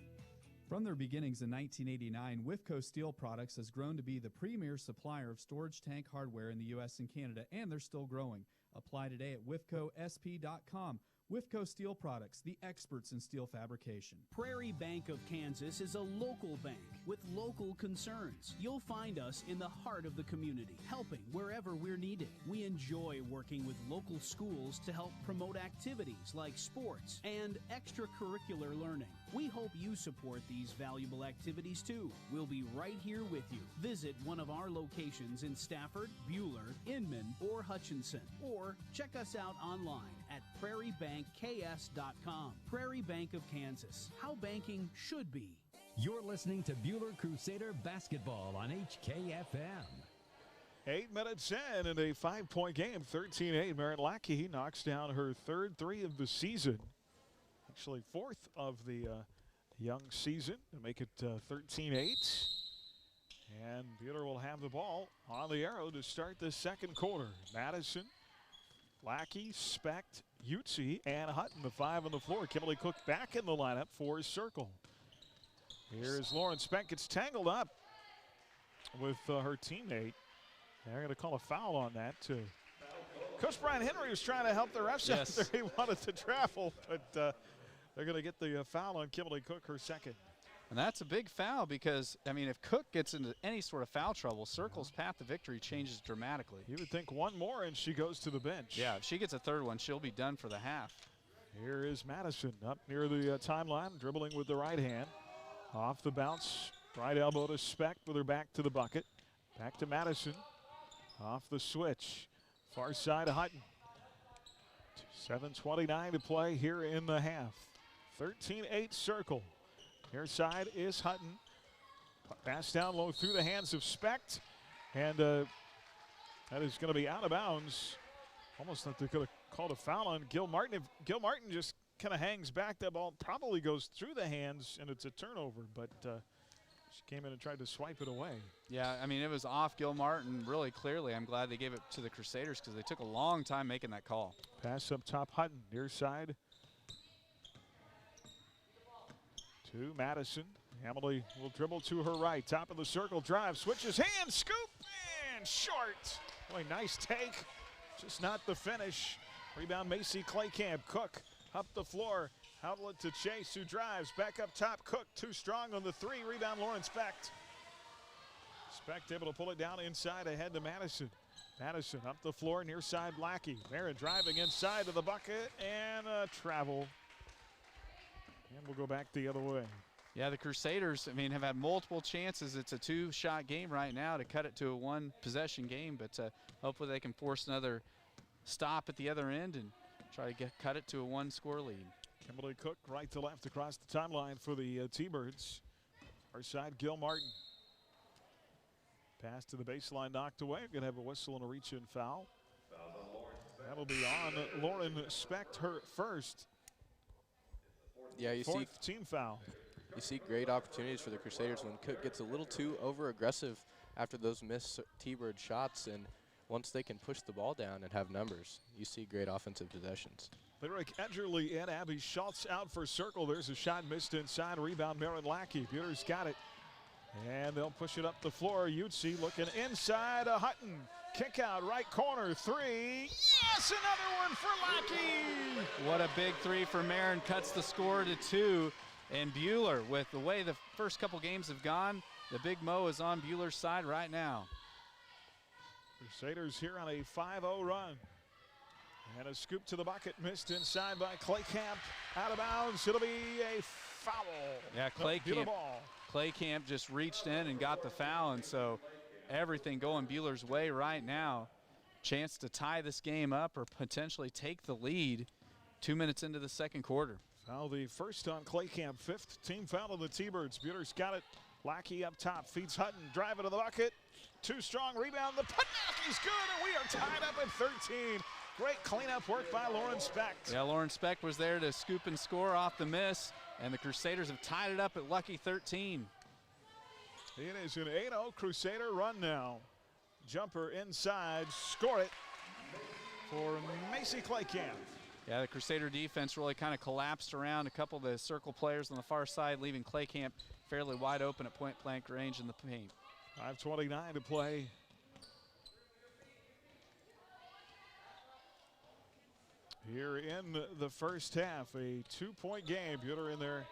From their beginnings in 1989, Wifco Steel Products has grown to be the premier supplier of storage tank hardware in the U.S. and Canada, and they're still growing. Apply today at wifcosp.com. Wifco Steel Products, the experts in steel fabrication. Prairie Bank of Kansas is a local bank with local concerns. You'll find us in the heart of the community, helping wherever we're needed. We enjoy working with local schools to help promote activities like sports and extracurricular learning. We hope you support these valuable activities too. We'll be right here with you. Visit one of our locations in Stafford, Buhler, Inman, or Hutchinson, or check us out online at prairiebankks.com. Prairie Bank of Kansas, how banking should be. You're listening to Buhler Crusader Basketball on HKFM. 8 minutes in and a 5-point game, 13-8. Merritt Lackey knocks down her third three of the season. Actually, fourth of the young season to make it 13-8. And Buhler will have the ball on the arrow to start the second quarter. Madison, Lackey, Specht, Utsi, and Hutton, the 5 on the floor. Kimberly Cook back in the lineup for Circle. Here's Lauren Specht. Gets tangled up with her teammate. They're going to call a foul on that, too. Coach Brian Henry was trying to help the refs out there. He wanted to travel, but they're going to get the foul on Kimberly Cook, her second. And that's a big foul because, I mean, if Cook gets into any sort of foul trouble, Circle's path to victory changes dramatically. You would think one more and she goes to the bench. Yeah, if she gets a third one, she'll be done for the half. Here is Madison up near the timeline, dribbling with the right hand. Off the bounce, right elbow to Specht with her back to the bucket. Back to Madison. Off the switch. Far side of Hutton. 7:29 to play here in the half. 13-8 Circle. Near side is Hutton. Pass down low through the hands of Specht. And that is going to be out of bounds. Almost thought they could have called a foul on Gil Martin. If Gil Martin just kind of hangs back, that ball probably goes through the hands and it's a turnover. But she came in and tried to swipe it away. Yeah, I mean, it was off Gil Martin really clearly. I'm glad they gave it to the Crusaders because they took a long time making that call. Pass up top, Hutton, near side. To Madison. Emily will dribble to her right. Top of the circle, drive, switches hands, scoop, and short. Boy, nice take. Just not the finish. Rebound, Macy Claycamp. Cook up the floor. Outlet to Chase, who drives. Back up top, Cook, too strong on the three. Rebound, Lauren Specht. Specht able to pull it down inside, ahead to Madison. Madison up the floor, near side, Lackey. Merritt driving inside to the bucket, and travel. And we'll go back the other way. Yeah, the Crusaders, I mean, have had multiple chances. It's a two-shot game right now to cut it to a one-possession game, but hopefully they can force another stop at the other end and try to cut it to a one-score lead. Kimberly Cook right to left across the timeline for the T-Birds. Our side, Gil Martin. Pass to the baseline, knocked away. Going to have a whistle and a reach-in foul. That'll be on Lauren Specht, her first. Yeah, you fourth team foul. You see great opportunities for the Crusaders when Cook gets a little too over-aggressive after those missed T-Bird shots, and once they can push the ball down and have numbers, you see great offensive possessions. Lyric Edgerly and Abby Schultz out for Circle. There's a shot missed inside. Rebound, Merritt Lackey. Buhler's got it. And they'll push it up the floor. Utsi looking inside. Hutton. Kick out, right corner, three. Yes, another one for Lackey. What a big three for Marin. Cuts the score to 2. And Buhler, with the way the first couple games have gone, the Big Mo is on Buhler's side right now. Crusaders here on a 5-0 run. And a scoop to the bucket, missed inside by Claycamp. Out of bounds, it'll be a foul. Yeah, Claycamp just reached in and got the foul, and so everything going Buhler's way right now. Chance to tie this game up or potentially take the lead 2 minutes into the second quarter. Foul the first on Claycamp, fifth team foul of the T-Birds. Buhler's got it. Lackey up top, feeds Hutton, drive it to the bucket. Too strong, rebound, the put is good, and we are tied up at 13. Great cleanup work by Lauren Specht. Yeah, Lauren Specht was there to scoop and score off the miss, and the Crusaders have tied it up at lucky 13. It is an 8-0 Crusader run now. Jumper inside, score it for Macy Claycamp. Yeah, the Crusader defense really kind of collapsed around a couple of the Circle players on the far side, leaving Claycamp fairly wide open at point-blank range in the paint. 5:29 to play. here in the first half. A 2-point game. Bueller in their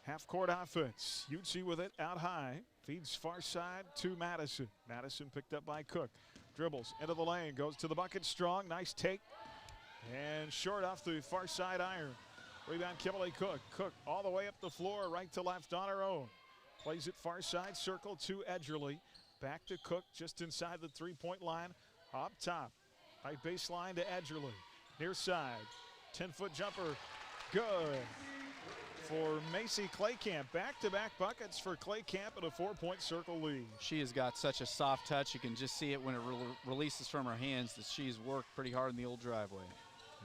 half-court offense. Utsi with it out high. Feeds far side to Madison. Madison picked up by Cook. Dribbles into the lane. Goes to the bucket strong. Nice take. And short off the far side iron. Rebound Kimberly Cook. Cook all the way up the floor, right to left on her own. Plays it far side circle to Edgerly. Back to Cook just inside the three-point line. Up top. Right baseline to Edgerly. Near side. 10-foot jumper. Good for Macy Claycamp. Back-to-back buckets for Claycamp and a 4-point circle lead. She has got such a soft touch. You can just see it when it releases from her hands that she's worked pretty hard in the old driveway.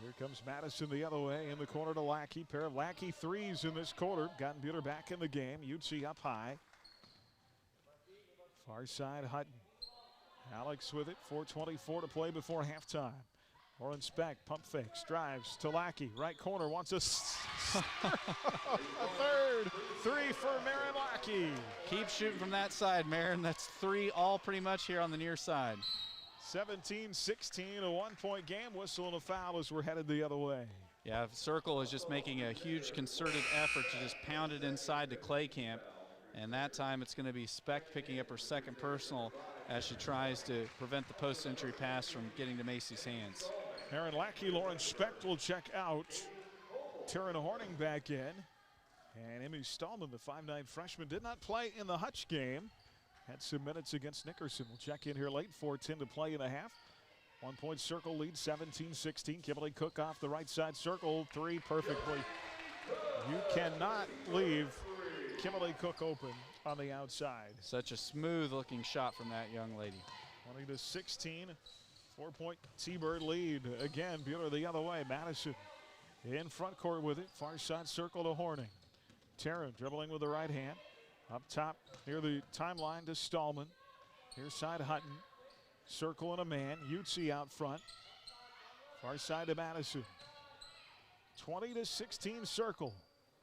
Here comes Madison the other way in the corner to Lackey. Pair of Lackey threes in this quarter. Gotten Bueller back in the game. Utsi up high. Far side Hutton. Alex with it. 4:24 to play before halftime. Lauren Speck pump fakes, drives to Lackey. Right corner wants a third. Three for Marin Lackey. Keep shooting from that side, Marin. That's three all pretty much here on the near side. 17-16, a 1-point game. Whistle and a foul as we're headed the other way. Yeah, Circle is just making a huge concerted effort to just pound it inside to Claycamp. And that time it's going to be Speck picking up her second personal as she tries to prevent the post-entry pass from getting to Macy's hands. Marin Lackey, Lauren Speck will check out. Taryn Horning back in. And Emmy Stallman, the 5'9" freshman, did not play in the Hutch game. Had some minutes against Nickerson. We'll check in here late. 4:10 to play in the half. 1-point circle lead, 17-16. Kimberly Cook off the right side circle. Three perfectly. You cannot leave Kimberly Cook open on the outside. Such a smooth looking shot from that young lady. 20-16. 4-point T-Bird lead. Again, Bueller the other way. Madison in front court with it. Far side circle to Horning. Taryn dribbling with the right hand. Up top near the timeline to Stallman. Near side Hutton. Circle and a man. Utsi out front. Far side to Madison. 20-16 circle.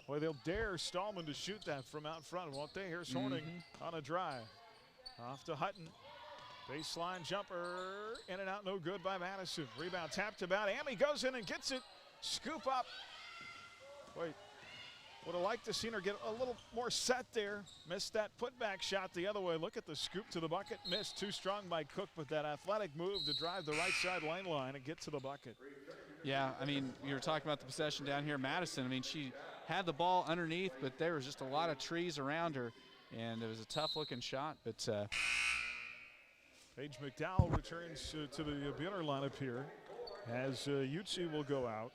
Boy, they'll dare Stallman to shoot that from out front, won't they? Here's Horning on a drive. Off to Hutton. Baseline jumper. In and out, no good by Madison. Rebound tapped about. Amy goes in and gets it. Scoop up. Wait. Would have liked to seen her get a little more set there. Missed that putback shot the other way. Look at the scoop to the bucket. Missed. Too strong by Cook, but that athletic move to drive the right side lane line and get to the bucket. Yeah, I mean, you were talking about the possession down here. Madison, I mean, she had the ball underneath, but there was just a lot of trees around her, and it was a tough-looking shot. But Paige McDowell returns to the Bueller lineup here as Utsi will go out.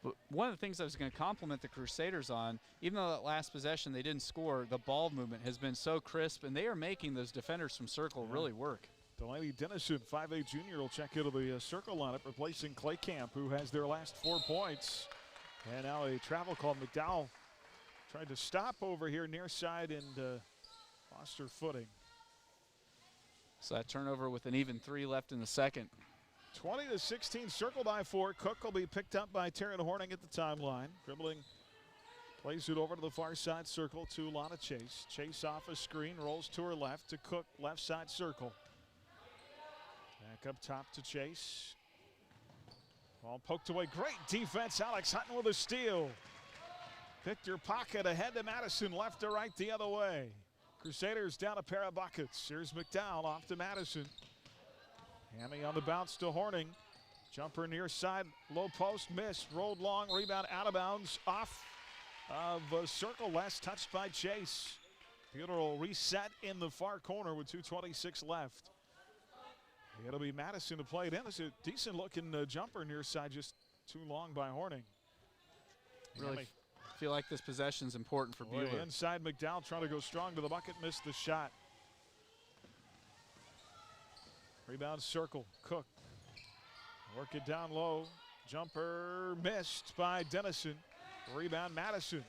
But one of the things I was going to compliment the Crusaders on, even though that last possession they didn't score, the ball movement has been so crisp, and they are making those defenders from circle really work. Delaney Dennison, 5'8" junior, will check into the circle lineup, replacing Claycamp, who has their last 4 points. And now a travel call. McDowell tried to stop over here near side and lost her footing. So that turnover with an even 3 left in the second. 20-16, circle by 4. Cook will be picked up by Taryn Horning at the timeline. Dribbling, plays it over to the far side circle to Lana Chase. Chase off a screen, rolls to her left to Cook, left side circle. Back up top to Chase. Ball poked away. Great defense. Alex Hutton with a steal. Picked her pocket ahead to Madison, left to right the other way. Crusaders down a pair of buckets. Here's McDowell off to Madison. Hammy on the bounce to Horning. Jumper near side, low post, missed. Rolled long, rebound out of bounds, off of circle, last touched by Chase. Bueller will reset in the far corner with 2:26 left. It'll be Madison to play it in. It's a decent looking jumper near side, just too long by Horning. Really feel like this possession is important for Bueller. Inside McDowell trying to go strong to the bucket, missed the shot. Rebound circle, Cook. Work it down low. Jumper missed by Dennison. Rebound Madison.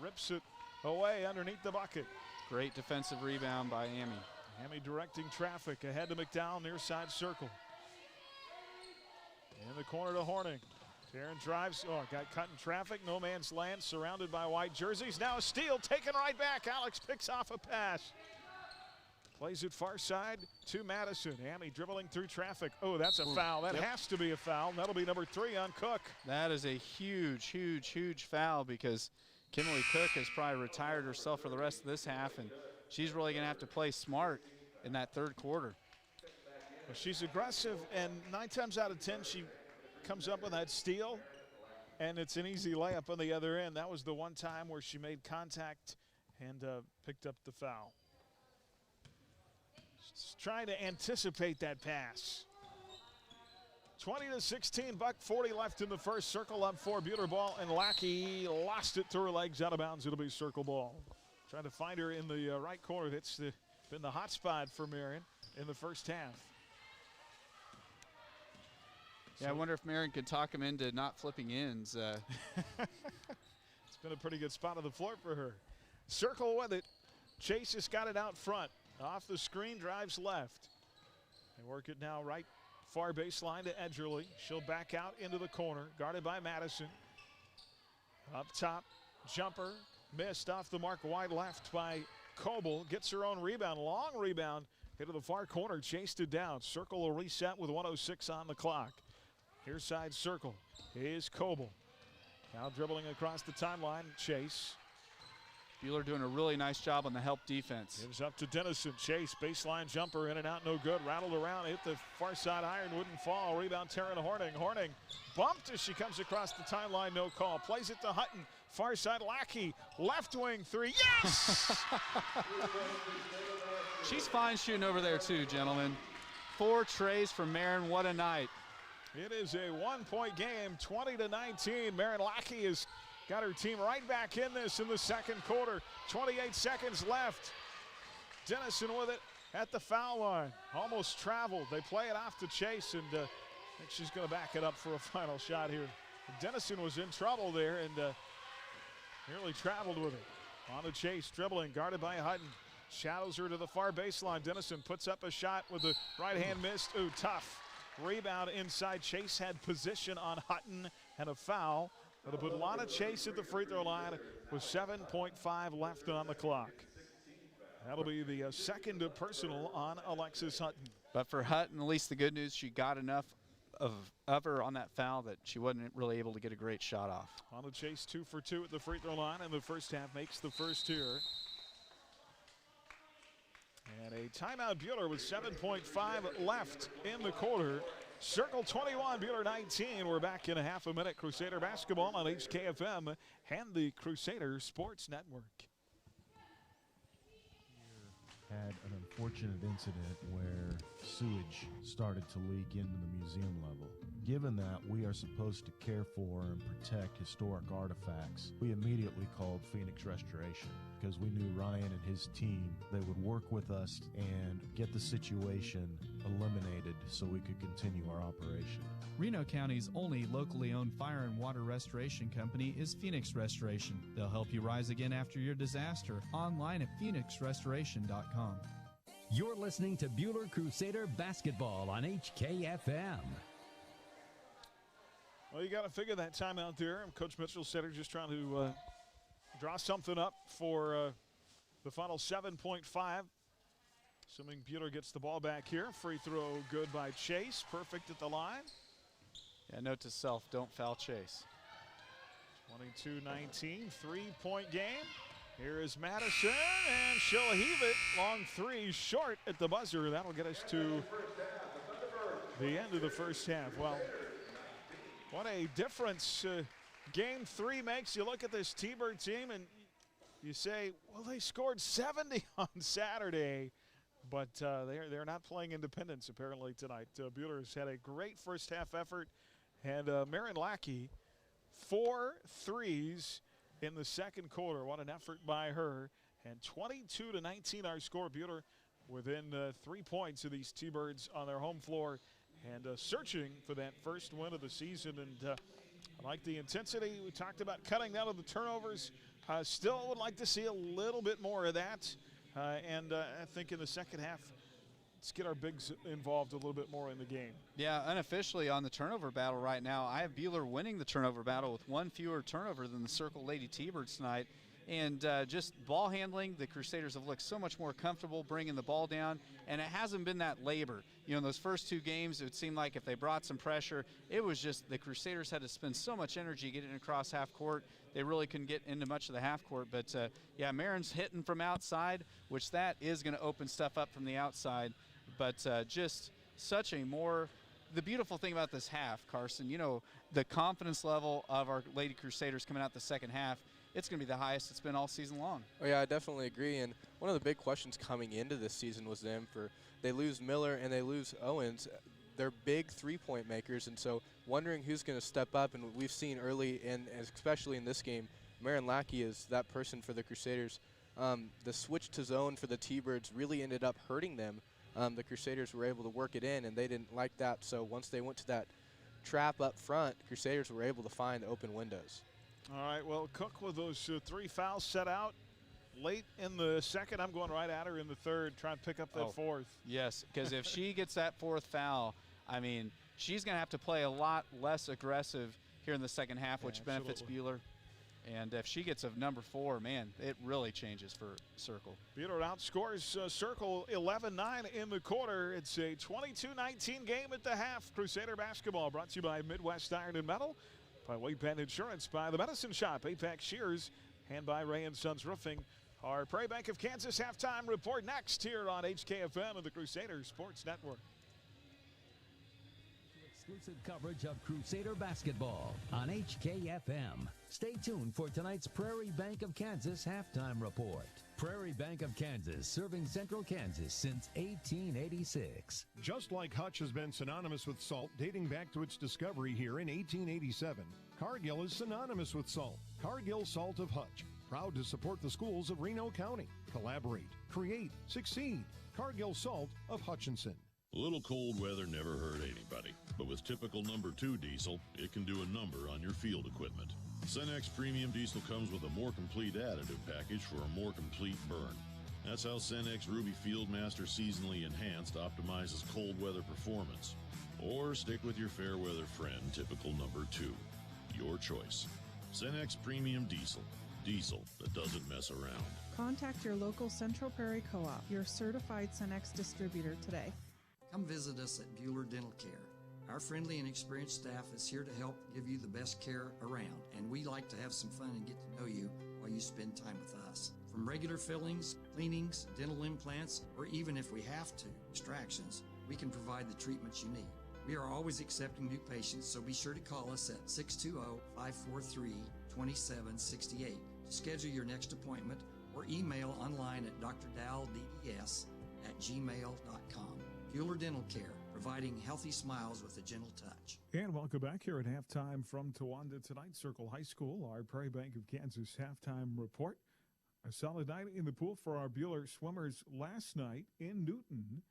Rips it away underneath the bucket. Great defensive rebound by Amy. Amy directing traffic ahead to McDowell, near side circle. In the corner to Horning. Taryn drives, got cut in traffic, no man's land, surrounded by white jerseys. Now a steal, taken right back. Alex picks off a pass. Plays it far side to Madison. Annie dribbling through traffic. Oh, that's a foul. That has to be a foul. That'll be number 3 on Cook. That is a huge, huge, huge foul because Kimberly Cook has probably retired herself for the rest of this half, and she's really going to have to play smart in that third quarter. Well, she's aggressive, and 9 times out of 10, she comes up with that steal, and it's an easy layup on the other end. That was the one time where she made contact and picked up the foul. Just trying to anticipate that pass. 20-16, buck 40 left in the first. Circle up for Bueller ball, and Lackey lost it through her legs out of bounds. It'll be circle ball. Trying to find her in the right corner. That's been the hot spot for Marion in the first half. Yeah, I wonder if Marion could talk him into not flipping ends. It's been a pretty good spot on the floor for her. Circle with it. Chase has got it out front. Off the screen, drives left. They work it now right far baseline to Edgerly. She'll back out into the corner, guarded by Madison. Up top, jumper, missed off the mark, wide left by Coble. Gets her own rebound, long rebound, into the far corner, chased it down. Circle will reset with 1:06 on the clock. Here's side Circle, is Coble. Now dribbling across the timeline, Chase. Bueller doing a really nice job on the help defense. Gives up to Dennison. Chase, baseline jumper, in and out, no good. Rattled around, hit the far side iron, wouldn't fall. Rebound, Taryn Horning. Horning bumped as she comes across the timeline, no call. Plays it to Hutton. Far side, Lackey. Left wing 3, yes! She's fine shooting over there too, gentlemen. 4 trays from Marion, what a night. It is a 1-point game, 20-19. Marion Lackey has got her team right back in this in the second quarter. 28 seconds left. Dennison with it at the foul line. Almost traveled. They play it off to Chase, and I think she's going to back it up for a final shot here. Dennison was in trouble there and nearly traveled with it. On to Chase, dribbling, guarded by Hutton. Shadows her to the far baseline. Dennison puts up a shot with the right hand missed. Ooh, tough. Rebound inside. Chase had position on Hutton and a foul. That'll put Lana Chase at the free throw line with 7.5 left on the clock. That'll be the second personal on Alexis Hutton. But for Hutton, at least the good news, she got enough of her on that foul that she wasn't really able to get a great shot off. Lana Chase 2 for 2 at the free throw line in the first half, makes the first here. And a timeout Bueller with 7.5 left in the quarter. Circle 21, Bueller 19. We're back in a half a minute. Crusader basketball on HKFM and the Crusader Sports Network. Had an unfortunate incident where sewage started to leak into the museum level. Given that we are supposed to care for and protect historic artifacts, we immediately called Phoenix Restoration because we knew Ryan and his team, they would work with us and get the situation eliminated so we could continue our operation. Reno County's only locally owned fire and water restoration company is Phoenix Restoration. They'll help you rise again after your disaster. Online at phoenixrestoration.com. You're listening to Bueller Crusader basketball on HKFM. Well, you got to figure that time out there. Coach Mitchell said they're just trying to draw something up for the final 7.5. Assuming Bueller gets the ball back here. Free throw good by Chase. Perfect at the line. Yeah, note to self, don't foul Chase. 22-19, 3-point game. Here is Madison, and she'll heave it. Long 3, short at the buzzer. That'll get us to the end of the first half. Well, what a difference game 3 makes. You look at this T-Bird team and you say, well, they scored 70 on Saturday, but they're not playing independence apparently tonight. Bueller's had a great first half effort, and Marion Lackey, 4 threes in the second quarter. What an effort by her. And 22-19 our score. Bueller within 3 points of these T-Birds on their home floor and searching for that first win of the season. And I like the intensity. We talked about cutting down on the turnovers. Still would like to see a little bit more of that. And I think in the second half, let's get our bigs involved a little bit more in the game. Yeah, unofficially on the turnover battle right now, I have Bueller winning the turnover battle with 1 fewer turnover than the Circle Lady T-Birds tonight. And just ball handling, the Crusaders have looked so much more comfortable bringing the ball down, and it hasn't been that labor. You know, in those first 2 games, it seemed like if they brought some pressure, it was just the Crusaders had to spend so much energy getting across half court. They really couldn't get into much of the half court. But, yeah, Marin's hitting from outside, which that is going to open stuff up from the outside. But just such a more – the beautiful thing about this half, Carson, you know, the confidence level of our Lady Crusaders coming out the second half, it's going to be the highest it's been all season long. Oh, yeah, I definitely agree. And one of the big questions coming into this season was they lose Miller and they lose Owens. They're big three-point makers, and so wondering who's going to step up. And we've seen early, and especially in this game, Marin Lackey is that person for the Crusaders. The switch to zone for the T-Birds really ended up hurting them. The Crusaders were able to work it in, and they didn't like that. So once they went to that trap up front, Crusaders were able to find open windows. All right, well, Cook with those 3 fouls set out late in the second. I'm going right at her in the third, trying to pick up that fourth. Yes, because if she gets that 4th foul, I mean, she's going to have to play a lot less aggressive here in the second half, which benefits Buhler. And if she gets a number 4, man, it really changes for Circle. Buhler outscores Circle 11-9 in the quarter. It's a 22-19 game at the half. Crusader basketball brought to you by Midwest Iron and Metal, by Wade Penn Insurance, by the Medicine Shop, Apex Shears, and by Ray & Sons Roofing. Our Prairie Bank of Kansas halftime report next here on HKFM and the Crusader Sports Network. Exclusive coverage of Crusader basketball on HKFM. Stay tuned for tonight's Prairie Bank of Kansas halftime report. Prairie Bank of Kansas, serving Central Kansas since 1886. Just like Hutch has been synonymous with salt dating back to its discovery here in 1887, Cargill is synonymous with salt. Cargill Salt of Hutch, proud to support the schools of Reno County. Collaborate, create, succeed. Cargill Salt of Hutchinson. A little cold weather never hurt anybody, but with typical number 2 diesel, it can do a number on your field equipment. Cenex Premium Diesel comes with a more complete additive package for a more complete burn. That's how Cenex Ruby Fieldmaster Seasonally Enhanced optimizes cold weather performance. Or stick with your fair weather friend, typical number 2. Your choice. Cenex Premium Diesel. Diesel that doesn't mess around. Contact your local Central Prairie Co-op, your certified Cenex distributor today. Come visit us at Buhler Dental Care. Our friendly and experienced staff is here to help give you the best care around, and we like to have some fun and get to know you while you spend time with us. From regular fillings, cleanings, dental implants, or even if we have to, extractions, we can provide the treatments you need. We are always accepting new patients, so be sure to call us at 620-543-2768 to schedule your next appointment, or email online at drdalls@gmail.com. Buhler Dental Care, providing healthy smiles with a gentle touch. And welcome back here at halftime from Towanda tonight. Circle High School, our Prairie Bank of Kansas halftime report. A solid night in the pool for our Buhler swimmers last night in Newton,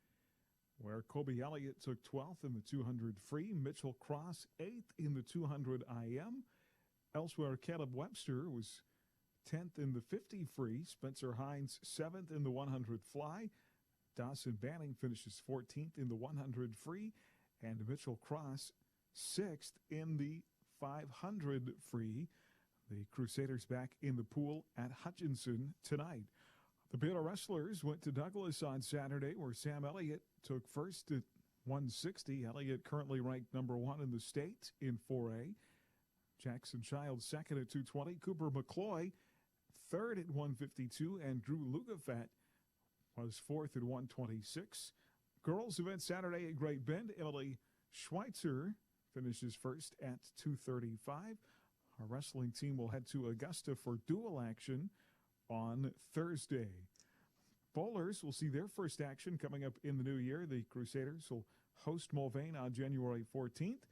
where Kobe Elliott took 12th in the 200 free, Mitchell Cross 8th in the 200 IM. Elsewhere, Caleb Webster was 10th in the 50 free, Spencer Hines 7th in the 100 fly. Dawson Banning finishes 14th in the 100 free, and Mitchell Cross 6th in the 500 free. The Crusaders back in the pool at Hutchinson tonight. The Buhler Wrestlers went to Douglas on Saturday, where Sam Elliott took first at 160. Elliott currently ranked number 1 in the state in 4A. Jackson Childs second at 220. Cooper McCloy third at 152, and Drew Lugafat was 4th at 126. Girls event Saturday at Great Bend. Emily Schweitzer finishes first at 235. Our wrestling team will head to Augusta for dual action on Thursday. Bowlers will see their first action coming up in the new year. The Crusaders will host Mulvane on January 14th.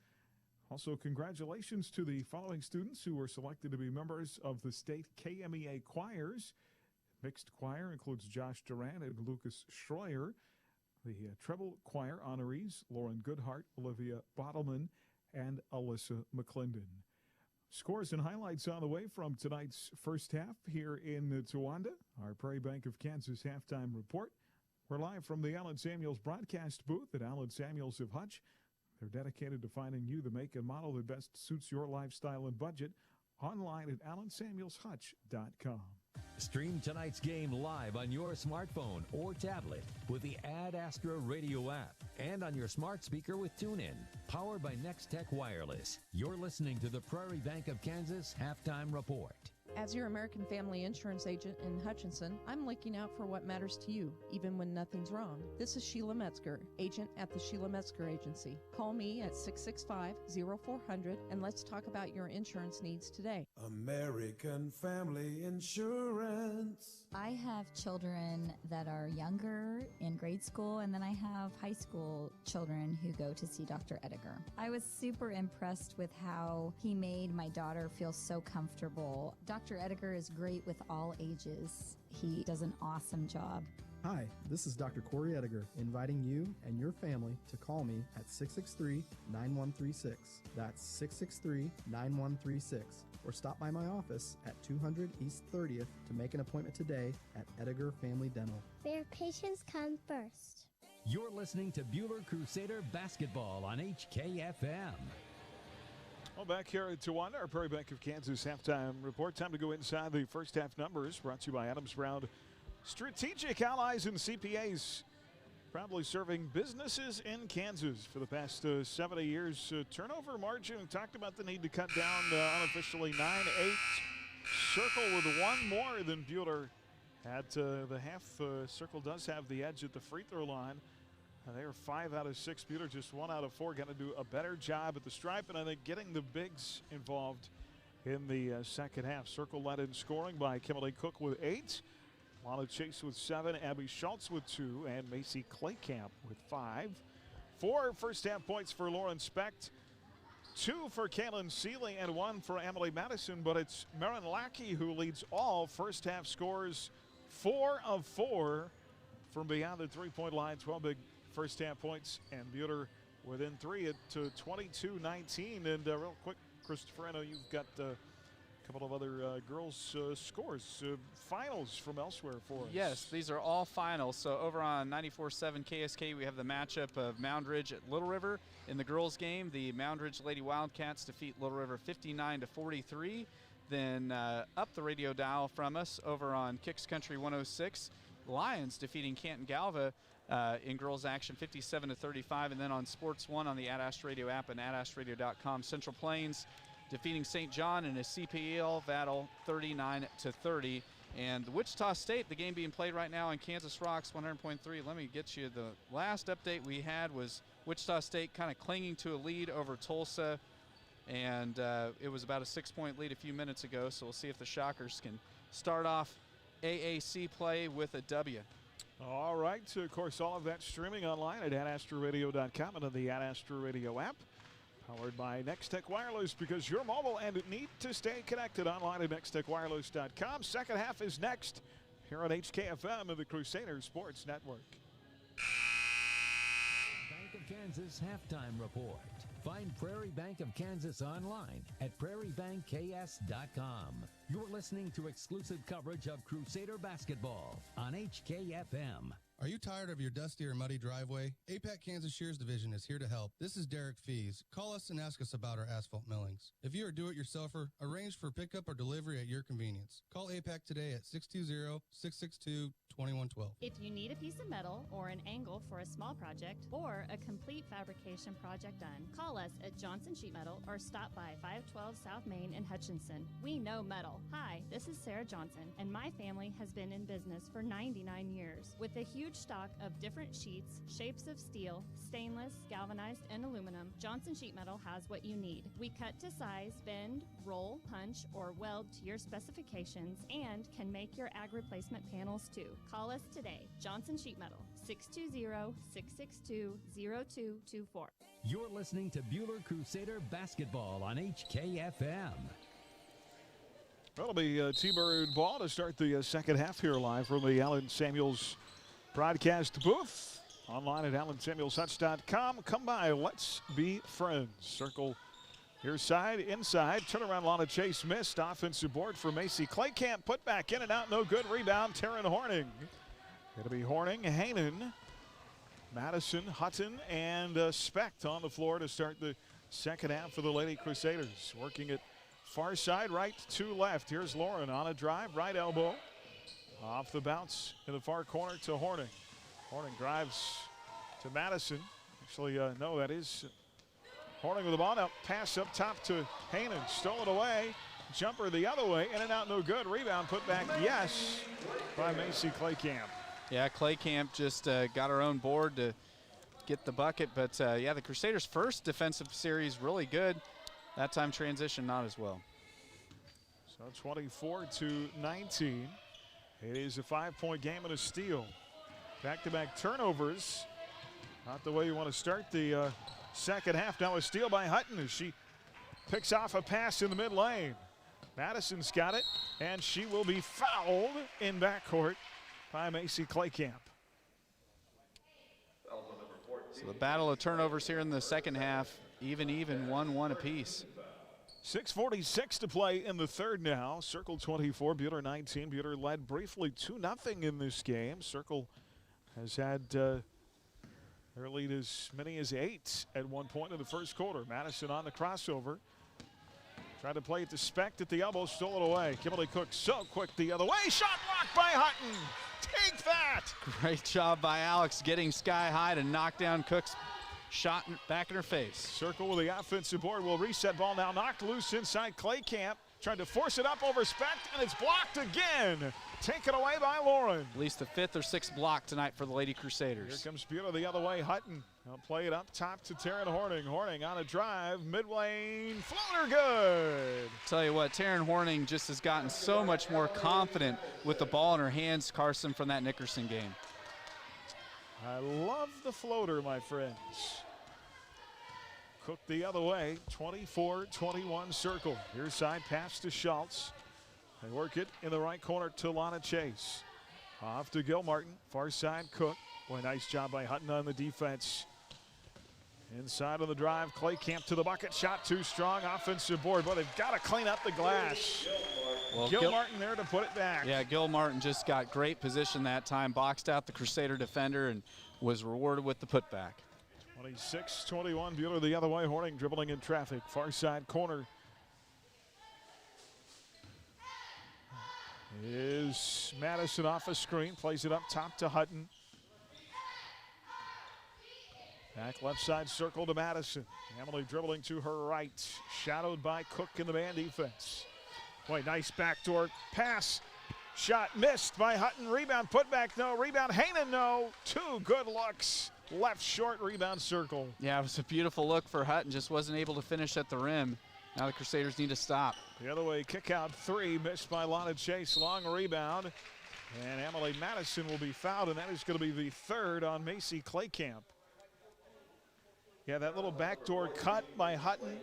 Also, congratulations to the following students who were selected to be members of the state KMEA choirs. Mixed choir includes Josh Duran and Lucas Schroyer. The treble choir honorees, Lauren Goodhart, Olivia Bottleman, and Alyssa McClendon. Scores and highlights on the way from tonight's first half here in Towanda. Our Prairie Bank of Kansas halftime report. We're live from the Allen Samuels broadcast booth at Allen Samuels of Hutch. They're dedicated to finding you the make and model that best suits your lifestyle and budget. Online at allensamuelshutch.com. Stream tonight's game live on your smartphone or tablet with the Ad Astra Radio app and on your smart speaker with TuneIn. Powered by Next Tech Wireless. You're listening to the Prairie Bank of Kansas Halftime Report. As your American Family Insurance agent in Hutchinson, I'm looking out for what matters to you, even when nothing's wrong. This is Sheila Metzger, agent at the Sheila Metzger Agency. Call me at 665-0400 and let's talk about your insurance needs today. American Family Insurance. I have children that are younger in grade school, and then I have high school children who go to see Dr. Ediger. I was super impressed with how he made my daughter feel so comfortable. Dr. Ediger is great with all ages. He does an awesome job. Hi, this is Dr. Corey Ediger, inviting you and your family to call me at 663-9136. That's 663-9136. Or stop by my office at 200 East 30th to make an appointment today at Ediger Family Dental. Where patients come first. You're listening to Buhler Crusader Basketball on HKFM. Well, back here at Tawana, our Prairie Bank of Kansas halftime report. Time to go inside the first half numbers, brought to you by Adams Brown Strategic Allies and CPAs. Proudly serving businesses in Kansas for the past 70 years. Turnover margin, we talked about the need to cut down unofficially 9-8. Circle with one more than Buhler at the half. Circle does have the edge at the free throw line. They are 5 out of 6. Buhler just 1 out of 4. Got to do a better job at the stripe, and I think getting the bigs involved in the second half. Circle led in scoring by Kimberly Cook with 8. Lana Chase with 7, Abby Schultz with 2, and Macy Claycamp with 5. 4 first half points for Lauren Specht, 2 for Kaylin Seeley, and 1 for Emily Madison. But it's Marin Lackey who leads all first half scores, 4 of 4 from beyond the three-point line. 12 big first half points, and Buhler within 3 at 22-19. And real quick, Christopher, I know you've got a couple of other girls' scores, finals from elsewhere for us. Yes, these are all finals. So over on 94.7 KSK, we have the matchup of Moundridge at Little River. In the girls' game, the Moundridge Lady Wildcats defeat Little River 59-43. Then up the radio dial from us over on Kicks Country 106, Lions defeating Canton Galva in girls action 57-35. And then on Sports 1 on the Ad Astra Radio app and adastradio.com, Central Plains defeating St. John in a CPL battle 39-30. And Wichita State, the game being played right now on Kansas Rocks 100.3. Let me get you the last update we had was Wichita State kind of clinging to a lead over Tulsa. And it was about a 6-point lead a few minutes ago. So we'll see if the Shockers can start off AAC play with a W. All right. So of course, all of that streaming online at adastraradio.com and on the Ad Astra Radio app. Powered by Next Tech Wireless, because you're mobile and need to stay connected online at nexttechwireless.com. Second half is next here on HKFM of the Crusader Sports Network. Bank of Kansas halftime report. Find Prairie Bank of Kansas online at prairiebankks.com. You're listening to exclusive coverage of Crusader basketball on HKFM. Are you tired of your dusty or muddy driveway? APAC Kansas Shears Division is here to help. This is Derek Fees. Call us and ask us about our asphalt millings. If you're a do-it-yourselfer, arrange for pickup or delivery at your convenience. Call APAC today at 620-662-2112. If you need a piece of metal or an angle for a small project or a complete fabrication project done, call us at Johnson Sheet Metal or stop by 512 South Main in Hutchinson. We know metal. Hi, this is Sarah Johnson, and my family has been in business for 99 years. With a huge stock of different sheets, shapes of steel, stainless, galvanized, and aluminum, Johnson Sheet Metal has what you need. We cut to size, bend, roll, punch, or weld to your specifications, and can make your ag replacement panels too. Call us today. Johnson Sheet Metal, 620-662-0224. You're listening to Buhler Crusader basketball on HKFM. Well, it'll be T-Bird ball to start the second half here live from the Allen Samuels broadcast booth. Online at allensamuelshutch.com. Come by, let's be friends. Circle here side, inside. Turnaround, Lana Chase missed. Offensive board for Macy Claycamp. Put back in and out, no good. Rebound, Taryn Horning. It'll be Horning, Hainan, Madison, Hutton, and Specht on the floor to start the second half for the Lady Crusaders. Working at far side, right to left. Here's Lauren on a drive, right elbow. Off the bounce in the far corner to Horning. Horning drives to Madison. Actually, no, that is Horning with the ball. Now pass up top to Haanen. Stole it away. Jumper the other way. In and out, no good. Rebound put back, yes, by Macy Claycamp. Yeah, Claycamp just got her own board to get the bucket. But, yeah, the Crusaders' first defensive series really good. That time transition not as well. So 24-19. It is a 5-point game and a steal. Back-to-back turnovers. Not the way you want to start the second half. Now a steal by Hutton as she picks off a pass in the mid lane. Madison's got it, and she will be fouled in backcourt by Macy Claycamp. So the battle of turnovers here in the second half, even, 1-1 apiece. 6:46 to play in the third now. Circle 24, Buhler 19. Buhler led briefly 2-0 in this game. Circle has had their lead as many as 8 at one point in the first quarter. Madison on the crossover. Tried to play it to Specht at the elbow, stole it away. Kimberly Cook so quick the other way. Shot blocked by Hutton. Take that. Great job by Alex getting sky high to knock down Cook's shot back in her face. Circle with the offensive board will reset ball now knocked loose inside Claycamp. Trying to force it up over Specht, and it's blocked again. Taken away by Lauren. At least the 5th or 6th block tonight for the Lady Crusaders. Here comes Buhler the other way. Hutton. They'll play it up top to Taryn Horning. Horning on a drive, mid-lane, floater good. Tell you what, Taryn Horning just has gotten so much more confident with the ball in her hands, Carson, from that Nickerson game. I love the floater, my friends. Cook the other way, 24-21 Circle. Here's side pass to Schultz. They work it in the right corner to Lana Chase. Off to Gilmartin, far side Cook. Boy, nice job by Hutton on the defense. Inside on the drive, Claycamp to the bucket. Shot too strong, offensive board. But they've got to clean up the glass. Well, Gilmartin there to put it back. Yeah, Gilmartin just got great position that time, boxed out the Crusader defender and was rewarded with the putback. 26-21, Buhler the other way. Horning dribbling in traffic, far side corner. Is Madison off a screen, plays it up top to Hutton. Back left side circle to Madison. Emily dribbling to her right, shadowed by Cook in the man defense. Boy, nice backdoor pass. Shot missed by Hutton. Rebound, put back, no. Rebound, Haanen, no. Two good looks. Left short, rebound Circle. Yeah, it was a beautiful look for Hutton. Just wasn't able to finish at the rim. Now the Crusaders need to stop. The other way, kick out three, missed by Lana Chase. Long rebound. And Emily Madison will be fouled, and that is going to be the third on Macy Claycamp. Yeah, that little backdoor cut by Hutton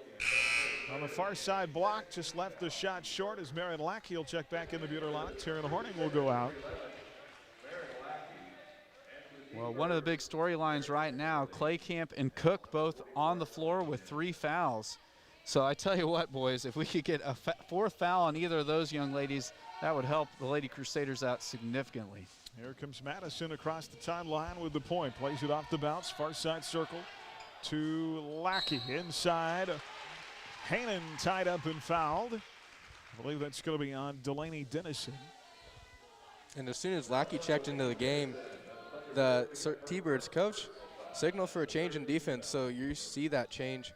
on the far side block just left the shot short as Marion Lackey will check back in the Buhler line. Taryn Horning will go out. Well, one of the big storylines right now, Claycamp and Cook both on the floor with 3 fouls. So I tell you what, boys, if we could get a fourth foul on either of those young ladies, that would help the Lady Crusaders out significantly. Here comes Madison across the timeline with the point. Plays it off the bounce, far side circle to Lackey. Inside, Haanen tied up and fouled. I believe that's going to be on Delaney Dennison. And as soon as Lackey checked into the game, the T-Birds coach signaled for a change in defense, so you see that change.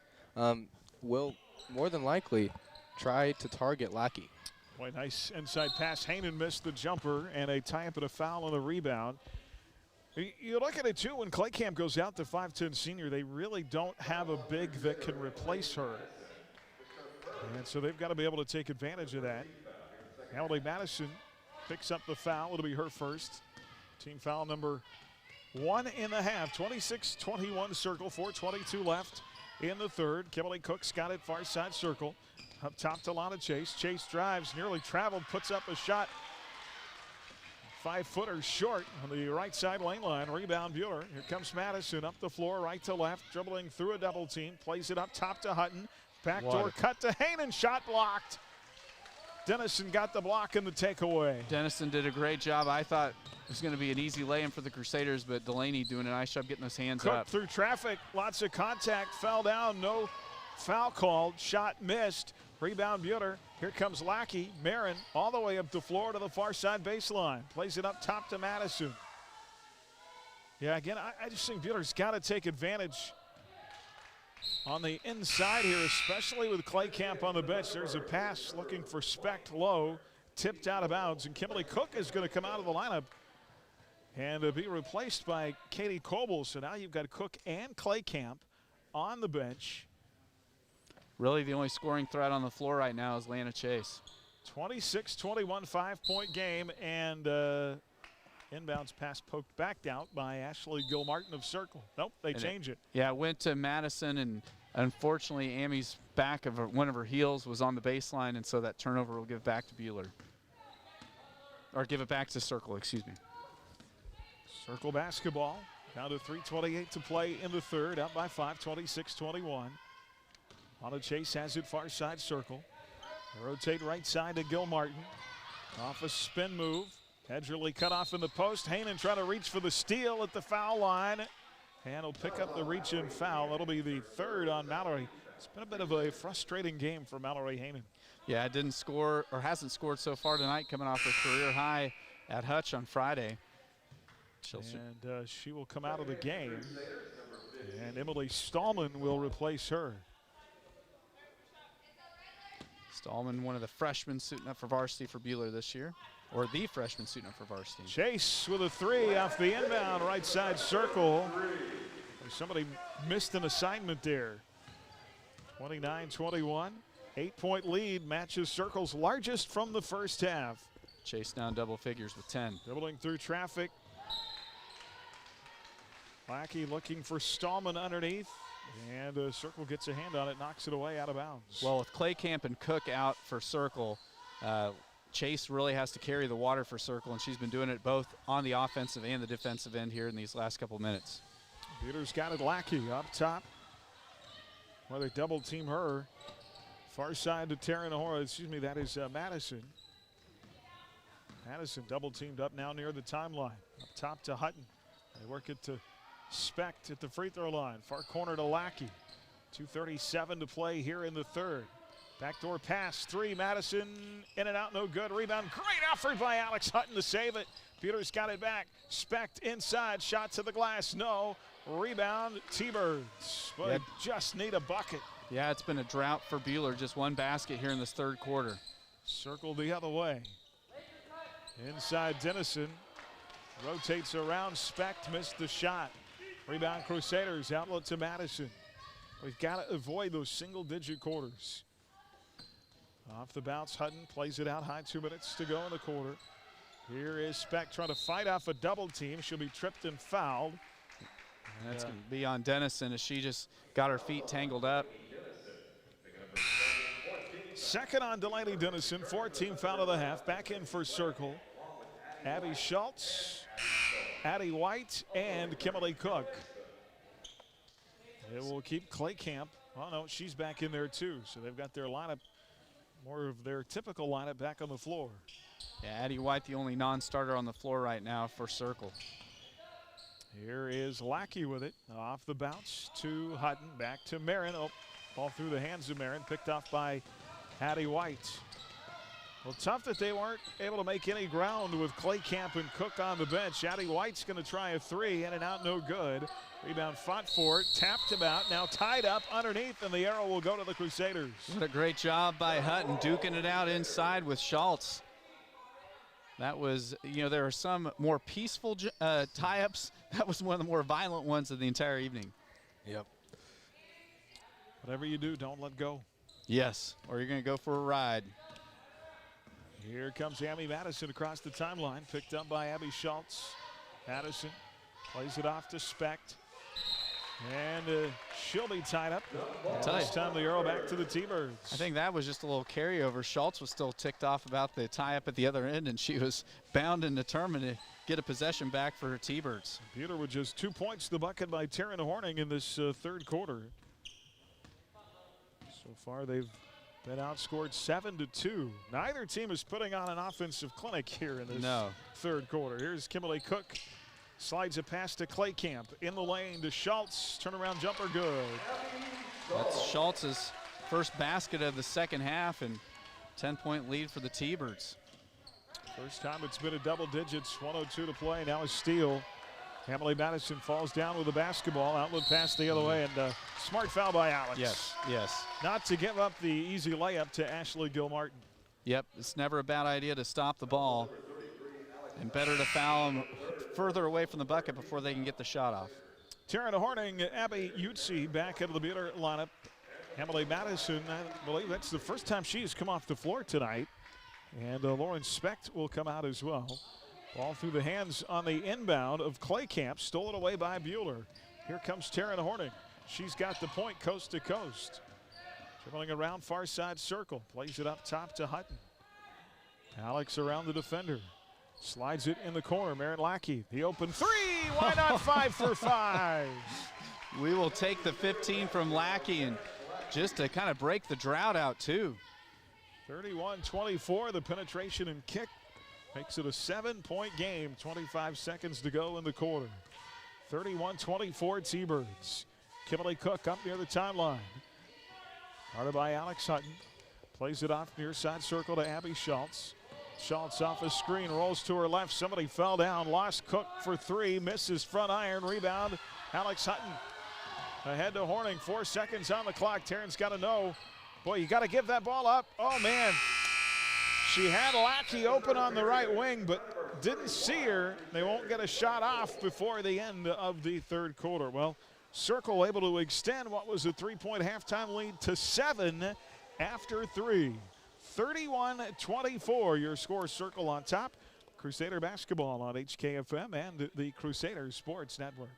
Will more than likely try to target Lackey. Boy, nice inside pass. Haanen missed the jumper and a tie-up and a foul on the rebound. You look at it, too, when Claycamp goes out, the 5'10 senior, they really don't have a big that can replace her. And so they've got to be able to take advantage of that. Emily Madison picks up the foul. It'll be her first. Team foul number 1 in the half. 26-21 Circle, 4:22 left in the third. Kimberly Cook's got it far side circle. Up top to Lana Chase. Chase drives, nearly traveled, puts up a shot. 5-footer short on the right side lane line. Rebound Buhler. Here comes Madison up the floor, right to left, dribbling through a double team. Plays it up top to Hutton. Backdoor cut to Haanen. Shot blocked. Dennison got the block and the takeaway. Dennison did a great job. I thought it was going to be an easy lay-in for the Crusaders, but Delaney doing a nice job getting those hands Cook up. Through traffic, lots of contact, fell down, no foul called, shot missed. Rebound Bueller. Here comes Lackey. Marin all the way up the floor to the far side baseline. Plays it up top to Madison. Yeah, again, I just think Bueller's got to take advantage on the inside here, especially with Clay Camp on the bench. There's a pass looking for Specht low, tipped out of bounds, and Kimberly Cook is going to come out of the lineup and be replaced by Katie Coble. So now you've got Cook and Clay Camp on the bench. Really the only scoring threat on the floor right now is Lana Chase. 26-21 5-point game, and inbounds pass poked back out by Ashley Gilmartin of Circle. Nope, they change it. Yeah, it went to Madison, and unfortunately Amy's back of one of her heels was on the baseline, and so that turnover will give back to Bueller. Or give it back to Circle, excuse me. Circle basketball, down to 3:28 to play in the third, up by 5, 26-21. Lana Chase has it far side Circle. They rotate right side to Gilmartin. Off a spin move. Hedgerly cut off in the post. Hainan trying to reach for the steal at the foul line. And will pick up the reach and foul. That'll be the third on Mallory. It's been a bit of a frustrating game for Mallory Hainan. Yeah, didn't score, or hasn't scored so far tonight, coming off her career high at Hutch on Friday. And she will come out of the game. And Emily Stallman will replace her. Stallman, one of the freshmen suiting up for varsity for Bueller this year. Or the freshman suiting up for varsity. Chase with a three off the inbound right side Circle. Somebody missed an assignment there. 29-21. 8-point lead matches Circle's largest from the first half. Chase down double figures with 10. Dribbling through traffic. Lackey looking for Stallman underneath. And Circle gets a hand on it, knocks it away out of bounds. Well, with Clay Camp and Cook out for Circle, Chase really has to carry the water for Circle, and she's been doing it both on the offensive and the defensive end here in these last couple minutes. Peter's got it. Lackey up top. Well, they double team her. Far side to Taryn Ahora. Excuse me, that is Madison. Madison double teamed up now near the timeline. Up top to Hutton. They work it to Specht at the free throw line. Far corner to Lackey. 2:37 to play here in the third. Backdoor pass, three, Madison, in and out, no good. Rebound, great effort by Alex Hutton to save it. Peters got it back. Specht inside, shot to the glass, no. Rebound, T-Birds, but yep. Just need a bucket. Yeah, it's been a drought for Bueller, just one basket here in this third quarter. Circle the other way. Inside Dennison, rotates around, Specht missed the shot. Rebound Crusaders, outlet to Madison. We've got to avoid those single-digit quarters. Off the bounce, Hutton plays it out high, 2 minutes to go in the quarter. Here is Specht trying to fight off a double team. She'll be tripped and fouled. And that's going to be on Dennison as she just got her feet tangled up. Second on Delaney Dennison, 14 foul of the half. Back in for Circle. Abby Schultz, Addie White, and Kimberly Cook. It will keep Clay Camp. Oh no, she's back in there too. So they've got their lineup, more of their typical lineup back on the floor. Yeah, Addie White, the only non-starter on the floor right now for Circle. Here is Lackey with it. Off the bounce to Hutton, back to Marin. Oh, ball through the hands of Marin, picked off by Addie White. Well, tough that they weren't able to make any ground with Clay Camp and Cook on the bench. Addie White's going to try a three, in and out, no good. Rebound fought for it, tapped him out, now tied up underneath, and the arrow will go to the Crusaders. What a great job by Hutton, duking it out inside with Schultz. That was, you know, there are some more peaceful tie-ups. That was one of the more violent ones of the entire evening. Yep. Whatever you do, don't let go. Yes, or you're going to go for a ride. Here comes Amy Madison across the timeline, picked up by Abby Schultz. Madison plays it off to Specht. And she'll be tied up. This time the arrow back to the T-Birds. I think that was just a little carryover. Schultz was still ticked off about the tie-up at the other end, and she was bound and determined to get a possession back for her T-Birds. Peter with just 2 points, the bucket by Taryn Horning in this third quarter. So far they've been outscored 7-2. Neither team is putting on an offensive clinic here in this third quarter. Here's Kimberly Cook. Slides a pass to Clay Camp. In the lane to Schultz. Turnaround jumper good. That's Schultz's first basket of the second half, and 10-point lead for the T-Birds. First time it's been a double digits, 1:02 to play. Now a steal. Emily Madison falls down with the basketball. Outlet pass the other way, and smart foul by Alex. Yes. Not to give up the easy layup to Ashley Gilmartin. Yep, it's never a bad idea to stop the ball, and better to foul them further away from the bucket before they can get the shot off. Taryn Horning, Abby Utsi back into the Bueller lineup. Emily Madison, I believe that's the first time she has come off the floor tonight. And Lauren Specht will come out as well. Ball through the hands on the inbound of Claycamp, stolen away by Bueller. Here comes Taryn Horning. She's got the point coast to coast. Dribbling around far side circle, plays it up top to Hutton. Alex around the defender. Slides it in the corner, Marin Lackey. The open three, why not 5 for 5? We will take the 15 from Lackey, and just to kind of break the drought out too. 31-24, the penetration and kick makes it a 7-point game. 25 seconds to go in the quarter. 31-24 T-Birds. Kimberly Cook up near the timeline. Guarded by Alex Hutton. Plays it off near side circle to Abby Schultz. Schultz off a screen, rolls to her left. Somebody fell down, lost Cook for 3, misses front iron, rebound. Alex Hutton ahead to Horning, 4 seconds on the clock. Taryn's got to know. Boy, you got to give that ball up. Oh, man. She had Lackey open on the right wing, but didn't see her. They won't get a shot off before the end of the third quarter. Well, Circle able to extend what was a 3-point halftime lead to 7 after 3. 31-24, your score. Circle on top. Crusader basketball on HKFM and the Crusader Sports Network.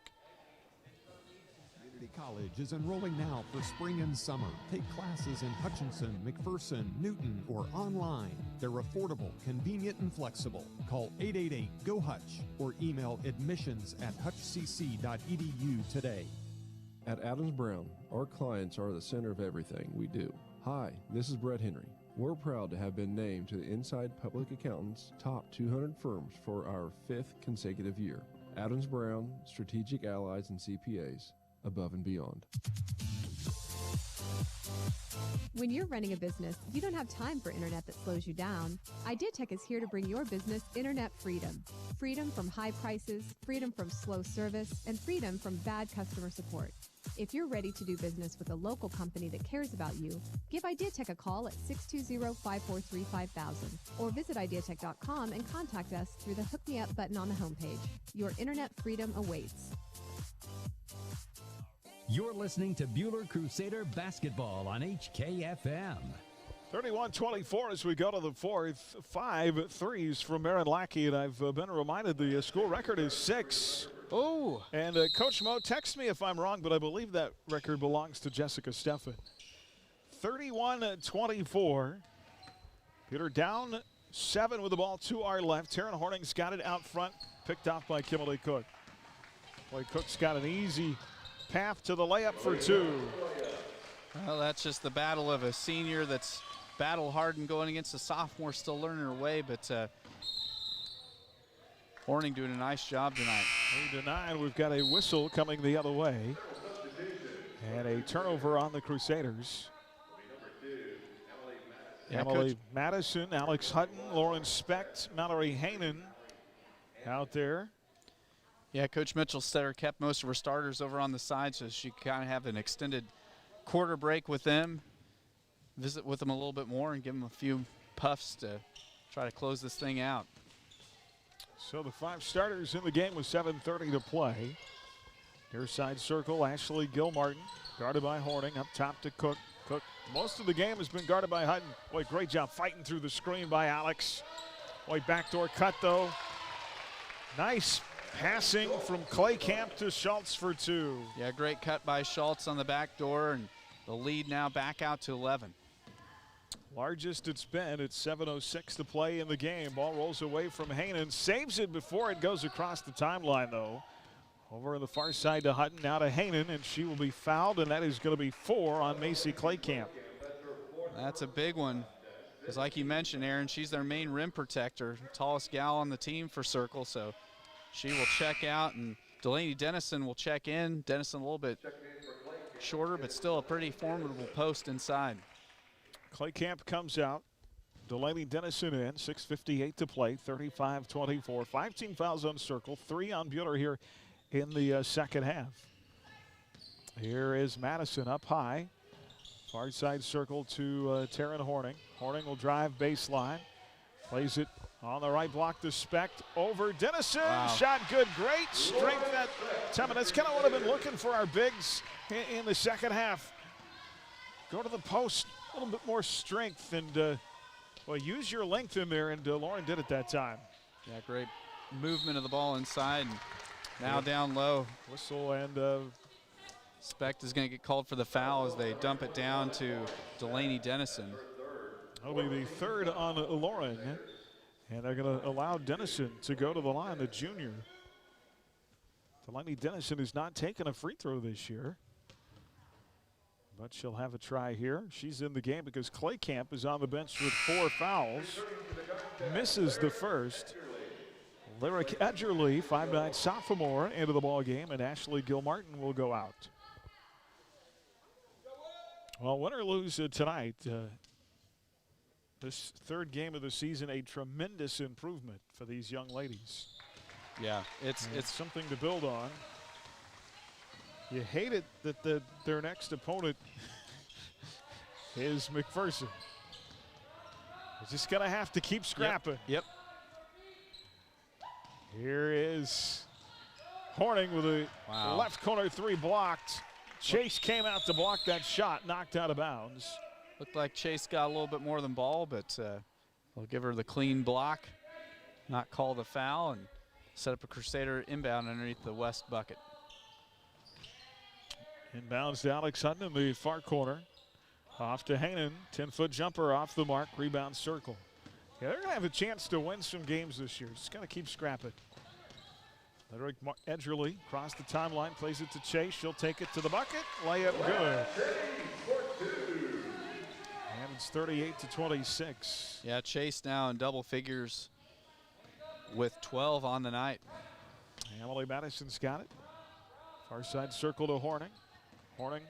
Community College is enrolling now for spring and summer. Take classes in Hutchinson, McPherson, Newton, or online. They're affordable, convenient, and flexible. Call 888-GO-HUTCH or email admissions@hutchcc.edu today. At Adams Brown, our clients are the center of everything we do. Hi, this is Brett Henry. We're proud to have been named to the Inside Public Accountants Top 200 Firms for our 5th consecutive year. Adams Brown, Strategic Allies and CPAs, above and beyond. When you're running a business, you don't have time for internet that slows you down. IdeaTech is here to bring your business internet freedom. Freedom from high prices, freedom from slow service, and freedom from bad customer support. If you're ready to do business with a local company that cares about you, give IdeaTech a call at 620-543-5000 or visit ideatech.com and contact us through the Hook Me Up button on the homepage. Your internet freedom awaits. You're listening to Bueller Crusader Basketball on HKFM. 31-24 as we go to the fourth. 5 threes from Marin Lackey, and I've been reminded the school record is 6. Oh. And Coach Mo, text me if I'm wrong, but I believe that record belongs to Jessica Steffen. 31-24. Peter down 7 with the ball to our left. Taryn Horning's got it out front, picked off by Kimberly Cook. Boy, Cook's got an easy path to the layup for 2. Well, that's just the battle of a senior that's battle-hardened going against a sophomore still learning her way, but Horning doing a nice job tonight. 8-9, we've got a whistle coming the other way. And a turnover on the Crusaders. Yeah, Emily Madison, Alex Hutton, Lauren Specht, Mallory Hainan out there. Yeah, Coach Mitchell-Stetter kept most of her starters over on the side so she could kind of have an extended quarter break with them, visit with them a little bit more and give them a few puffs to try to close this thing out. So the 5 starters in the game with 7:30 to play. Near side circle, Ashley Gilmartin, guarded by Horning, up top to Cook. Cook, most of the game has been guarded by Hutton. Boy, great job fighting through the screen by Alex. Boy, backdoor cut though. Nice passing from Claycamp to Schultz for 2. Yeah, great cut by Schultz on the back door, and the lead now back out to 11. Largest it's been. It's 7:06 to play in the game. Ball rolls away from Hainan. Saves it before it goes across the timeline, though. Over on the far side to Hutton, now to Hainan, and she will be fouled, and that is going to be 4 on Macy Claycamp. That's a big one. Because like you mentioned, Aaron, she's their main rim protector, tallest gal on the team for Circle, so she will check out, and Delaney Dennison will check in. Dennison a little bit shorter, but still a pretty formidable post inside. Clay Camp comes out. Delaney Dennison in, 6:58 to play, 35-24. 5 team fouls on Circle, 3 on Bueller here in the second half. Here is Madison up high. Far side circle to Taryn Horning. Horning will drive baseline. Plays it on the right block to Specht. Over Dennison. Wow. Shot good. Great strength that time. And that's kind of what I've been looking for our bigs in the second half. Go to the post. A little bit more strength and well, use your length in there, and Lauren did it that time. Yeah, great movement of the ball inside. And now down low. Whistle and Specht is going to get called for the foul as they dump it down to Delaney Dennison. That'll be the third on Lauren, and they're going to allow Dennison to go to the line, the junior. Delaney Dennison has not taken a free throw this year, but she'll have a try here. She's in the game because Clay Camp is on the bench with 4 fouls. Misses the first. Lyric Edgerly, 5'9" sophomore, into the ball game, and Ashley Gilmartin will go out. Well, win or lose tonight, this third game of the season, a tremendous improvement for these young ladies. Yeah, it's something to build on. You hate it that their next opponent is McPherson. They're just going to have to keep scrapping. Yep. Here is Horning with a left corner 3 blocked. Chase came out to block that shot, knocked out of bounds. Looked like Chase got a little bit more than ball, but we'll give her the clean block, not call the foul, and set up a Crusader inbound underneath the west bucket. Inbounds to Alex Hutton in the far corner. Off to Hainan, 10-foot jumper off the mark, rebound Circle. Yeah, they're going to have a chance to win some games this year. Just got to keep scrapping. Lyric Edgerly across the timeline, plays it to Chase. She'll take it to the bucket. Layup good. And it's 38-26. Yeah, Chase now in double figures with 12 on the night. Emily Madison's got it. Far side circle to Horning. Horning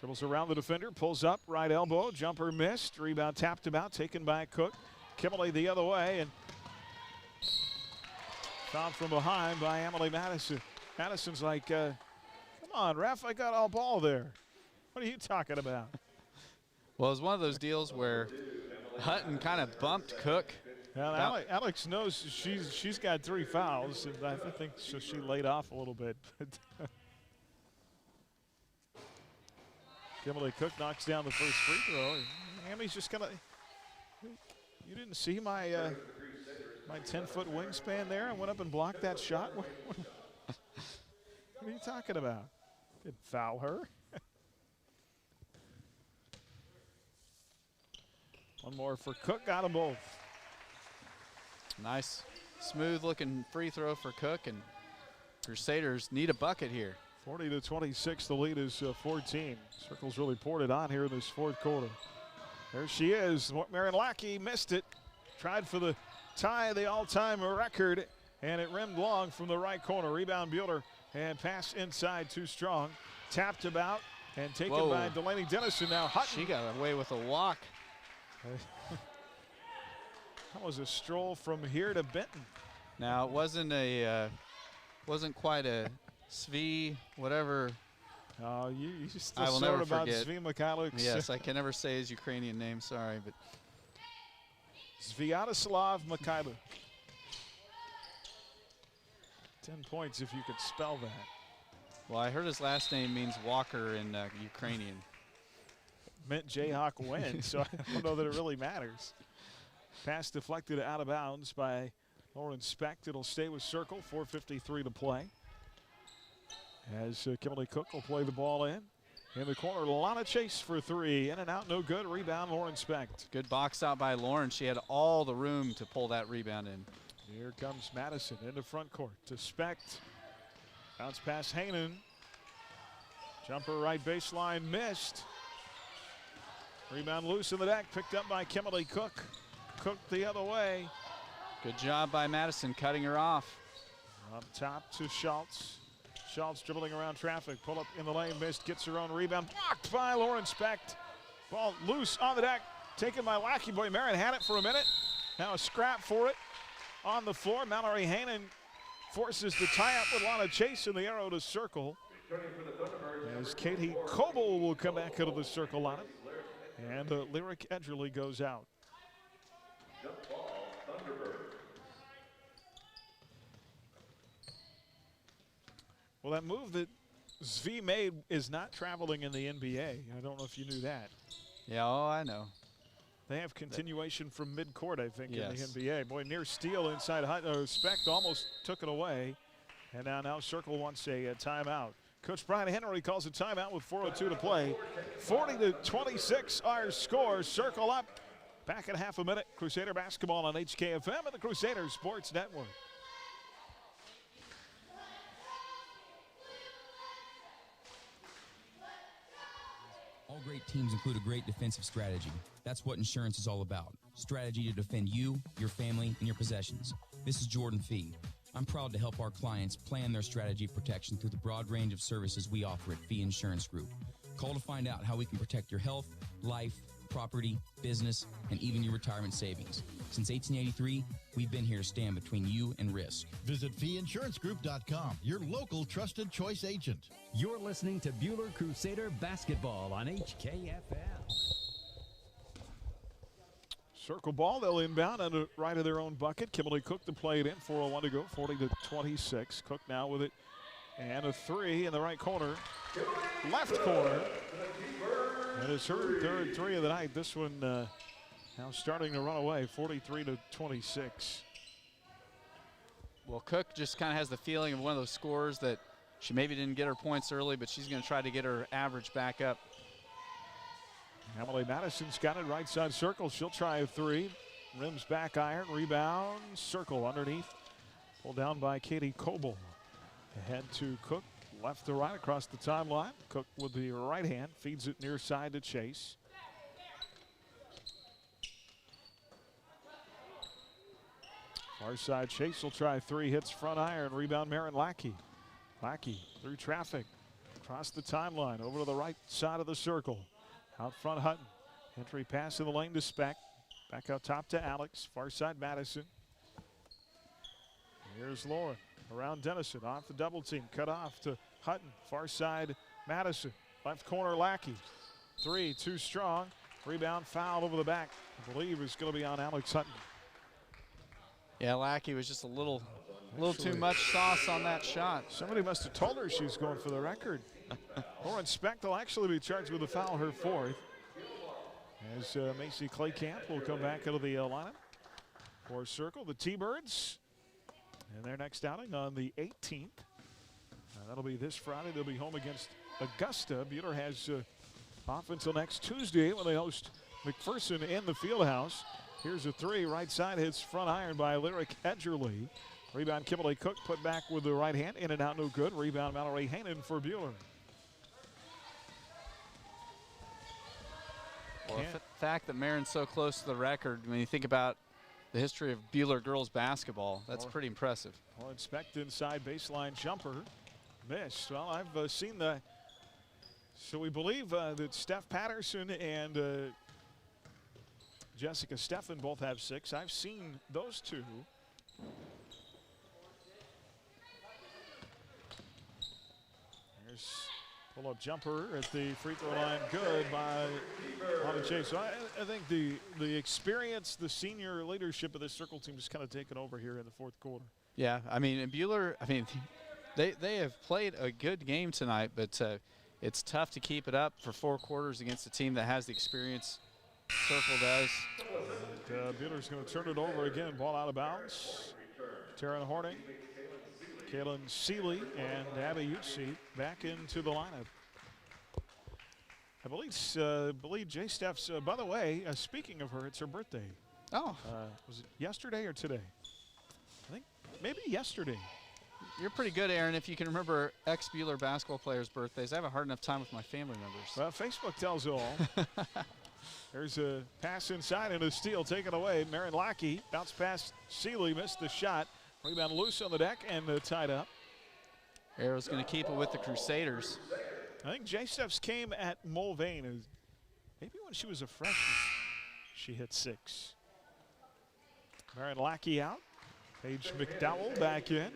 dribbles around the defender, pulls up, right elbow, jumper missed. Rebound tapped about, taken by Cook. Kimberly the other way, and found from behind by Emily Madison. Madison's like, come on, ref, I got all ball there. What are you talking about? Well, it was one of those deals where Hutton kind of bumped Cook. Well, Alex knows she's got 3 fouls, and I think she laid off a little bit. Kimberly Cook knocks down the first free throw. Ami's just gonna. You didn't see my my 10-foot wingspan there? I went up and blocked that shot. What are you talking about? Didn't foul her. One more for Cook. Got them both. Nice, smooth-looking free throw for Cook, and Crusaders need a bucket here. 40-26, the lead is 14. Circle's really poured it on here in this fourth quarter. There she is. Marion Lackey missed it. Tried for the tie, the all-time record, and it rimmed long from the right corner. Rebound Bueller, and pass inside too strong. Tapped about and taken by Delaney Dennison. Now Hutton. She got away with a walk. That was a stroll from here to Benton. Now it wasn't quite a Svi whatever. Oh, you just I will never about forget. Svi Mikhailuk. Yes, I can never say his Ukrainian name. Sorry, but Sviatoslav Mikhailuk. 10 points if you could spell that. Well, I heard his last name means walker in Ukrainian. Meant Jayhawk win, so I don't know that it really matters. Pass deflected out of bounds by Lauren Specht. It'll stay with Circle, 4:53 to play. As Kimberly Cook will play the ball in. In the corner, Lana Chase for 3. In and out, no good. Rebound, Lauren Specht. Good box out by Lauren. She had all the room to pull that rebound in. Here comes Madison into front court to Specht. Bounce pass Hainan. Jumper right baseline missed. Rebound loose in the deck, picked up by Kimberly Cook. Cook the other way. Good job by Madison cutting her off. Up top to Schultz. Schultz dribbling around traffic. Pull up in the lane, missed, gets her own rebound. Blocked by Lauren Specht. Ball loose on the deck. Taken by Lackey Boy. Marin had it for a minute. Now a scrap for it on the floor. Mallory Hanen forces the tie-up with Lana Chase in the arrow to circle. As Katie Coble will come back out of the circle on it. And Lyric Edgerly goes out. Well, that move that Zvi made is not traveling in the NBA. I don't know if you knew that. Yeah, oh, I know. They have continuation from midcourt, I think, Yes. in the NBA. Boy, near steal inside. Specht almost took it away. And now Circle wants a timeout. Coach Brian Henry calls a timeout with 4:02 to play. 40-26 our score. Circle up. Back in half a minute. Crusader basketball on HKFM and the Crusader Sports Network. All great teams include a great defensive strategy. That's what insurance is all about. Strategy to defend you, your family, and your possessions. This is Jordan Fee. I'm proud to help our clients plan their strategy of protection through the broad range of services we offer at Fee Insurance Group. Call to find out how we can protect your health, life, property, business, and even your retirement savings. Since 1883, we've been here to stand between you and risk. Visit feeinsurancegroup.com, your local trusted choice agent. You're listening to Bueller Crusader Basketball on HKFM. Circle ball, they'll inbound on the right of their own bucket. Kimberly Cook to play it in, 4:01 to go, 40-26. Cook now with it, and a three in the right corner, left corner. And it's her third three of the night. This one now starting to run away, 43-26. Well, Cook just kind of has the feeling of one of those scores that she maybe didn't get her points early, but she's going to try to get her average back up. Emily Madison's got it right side circle. She'll try a three. Rims back iron, rebound, circle underneath. Pulled down by Katie Coble. Ahead to Cook, left to right across the timeline. Cook with the right hand, feeds it near side to Chase. Far side, Chase will try three, hits front iron, rebound Marin Lackey. Lackey through traffic, across the timeline, over to the right side of the circle. Out front, Hutton. Entry pass in the lane to Speck. Back out top to Alex. Far side, Madison. Here's Lauren. Around Dennison. Off the double team. Cut off to Hutton. Far side, Madison. Left corner, Lackey. Three, too strong. Rebound, foul over the back. I believe it's going to be on Alex Hutton. Yeah, Lackey was just a little too much sauce on that shot. Somebody must have told her she was going for the record. Lauren Specht will actually be charged with a foul, her fourth. As Macy Claycamp will come back out of the lineup for Circle. The T-Birds and their next outing on the 18th. That'll be this Friday. They'll be home against Augusta. Bueller has off until next Tuesday when they host McPherson in the Fieldhouse. Here's a three. Right side hits front iron by Lyric Edgerly. Rebound Kimberly Cook put back with the right hand. In and out, no good. Rebound Mallory Hanen for Bueller. Well, the fact that Marin's so close to the record, when you think about the history of Bueller girls basketball, that's pretty impressive. Well, inspect inside baseline jumper. Missed. Well, I've seen the. So we believe that Steph Patterson and Jessica Steffen both have 6. I've seen those two. There's pull-up jumper at the free throw line. Good by Lana Chase. So I think the experience, the senior leadership of this Circle team is kind of taken over here in the fourth quarter. Yeah, I mean, and Bueller, I mean, they have played a good game tonight, but it's tough to keep it up for 4 quarters against a team that has the experience Circle does. And, Bueller's going to turn it over again. Ball out of bounds. Taryn Horning, Kaylin Seeley, and Abby Utsi back into the lineup. I believe Jay Steph's, by the way, speaking of her, it's her birthday. Oh. Was it yesterday or today? I think maybe yesterday. You're pretty good, Aaron, if you can remember ex-Bueller basketball players' birthdays. I have a hard enough time with my family members. Well, Facebook tells you all. There's a pass inside and a steal taken away. Marin Lackey bounced past Seeley, missed the shot. Rebound loose on the deck and tied up. Arrow's going to keep it with the Crusaders. I think J-Steps came at Mulvane, maybe when she was a freshman. She hit 6. Marin Lackey out. Paige McDowell back in.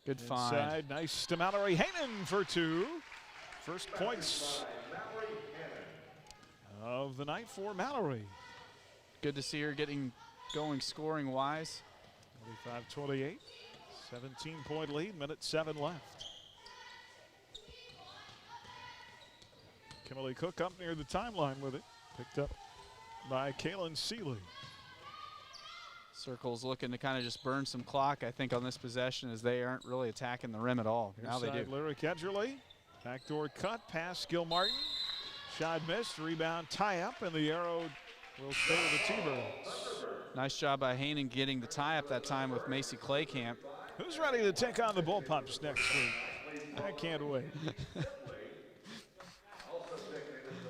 Good find. Inside, nice to Mallory Heyman for 2. First points of the night for Mallory. Good to see her getting going scoring-wise. 25-28, 17-point lead, minute 7 left. Kimberly Cook up near the timeline with it. Picked up by Kaylin Seeley. Circle's looking to kind of just burn some clock, I think, on this possession as they aren't really attacking the rim at all. Now they do. Lyric Edgerly. Backdoor cut, pass Gil Martin. Shot missed, rebound tie up, and the Arrow will stay with the T-Birds. Nice job by Hainan getting the tie up that time with Macy Claycamp. Who's ready to take on the Bullpups next week? I can't wait.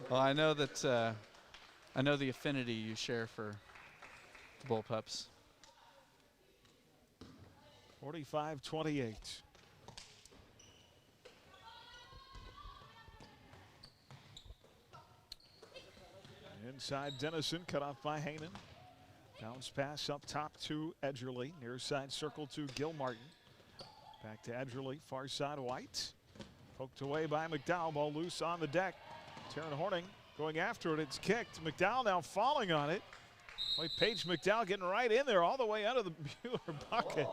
Well, I know that I know the affinity you share for the Bullpups. 45-28. Inside Dennison, cut off by Hainan. Bounce pass up top to Edgerly. Near side circle to Gil Martin. Back to Edgerly, far side White. Poked away by McDowell, ball loose on the deck. Taryn Horning going after it, it's kicked. McDowell now falling on it. Boy, Paige McDowell getting right in there all the way under the Bueller bucket.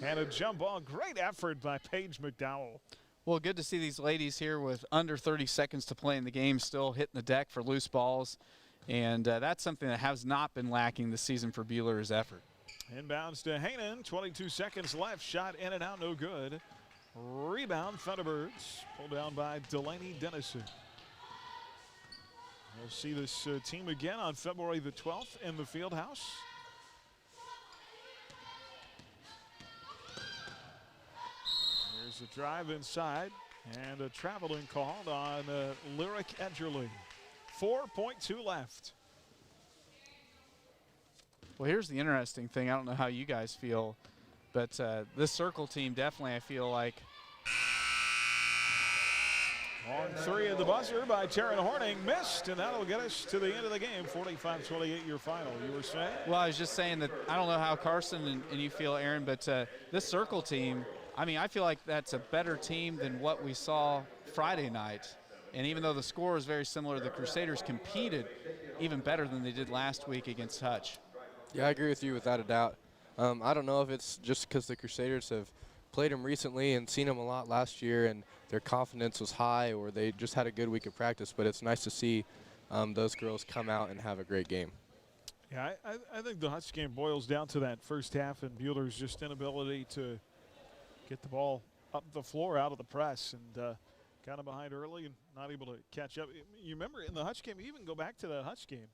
And a jump ball, great effort by Paige McDowell. Well, good to see these ladies here with under 30 seconds to play in the game still hitting the deck for loose balls. And that's something that has not been lacking this season for Bueller's effort. Inbounds to Hainan, 22 seconds left. Shot in and out, no good. Rebound, Thunderbirds. Pulled down by Delaney Dennison. We'll see this team again on February the 12th in the Fieldhouse. Here's a drive inside and a traveling called on Lyric Edgerly. 4.2 left. Well, here's the interesting thing. I don't know how you guys feel, but this Circle team definitely, I feel like. On 3 at the buzzer by Taryn Horning, missed, and that'll get us to the end of the game. 45-28 your final. You were saying? Well, I was just saying that I don't know how Carson and you feel, Aaron, but this Circle team, I mean, I feel like that's a better team than what we saw Friday night. And even though the score is very similar, the Crusaders competed even better than they did last week against Hutch. Yeah, I agree with you without a doubt. I don't know if it's just because the Crusaders have played them recently and seen them a lot last year and their confidence was high, or they just had a good week of practice, but it's nice to see those girls come out and have a great game. Yeah, I think the Hutch game boils down to that first half and Bueller's just inability to get the ball up the floor out of the press, and kind of behind early and not able to catch up. You remember in the Hutch game, even go back to that Hutch game,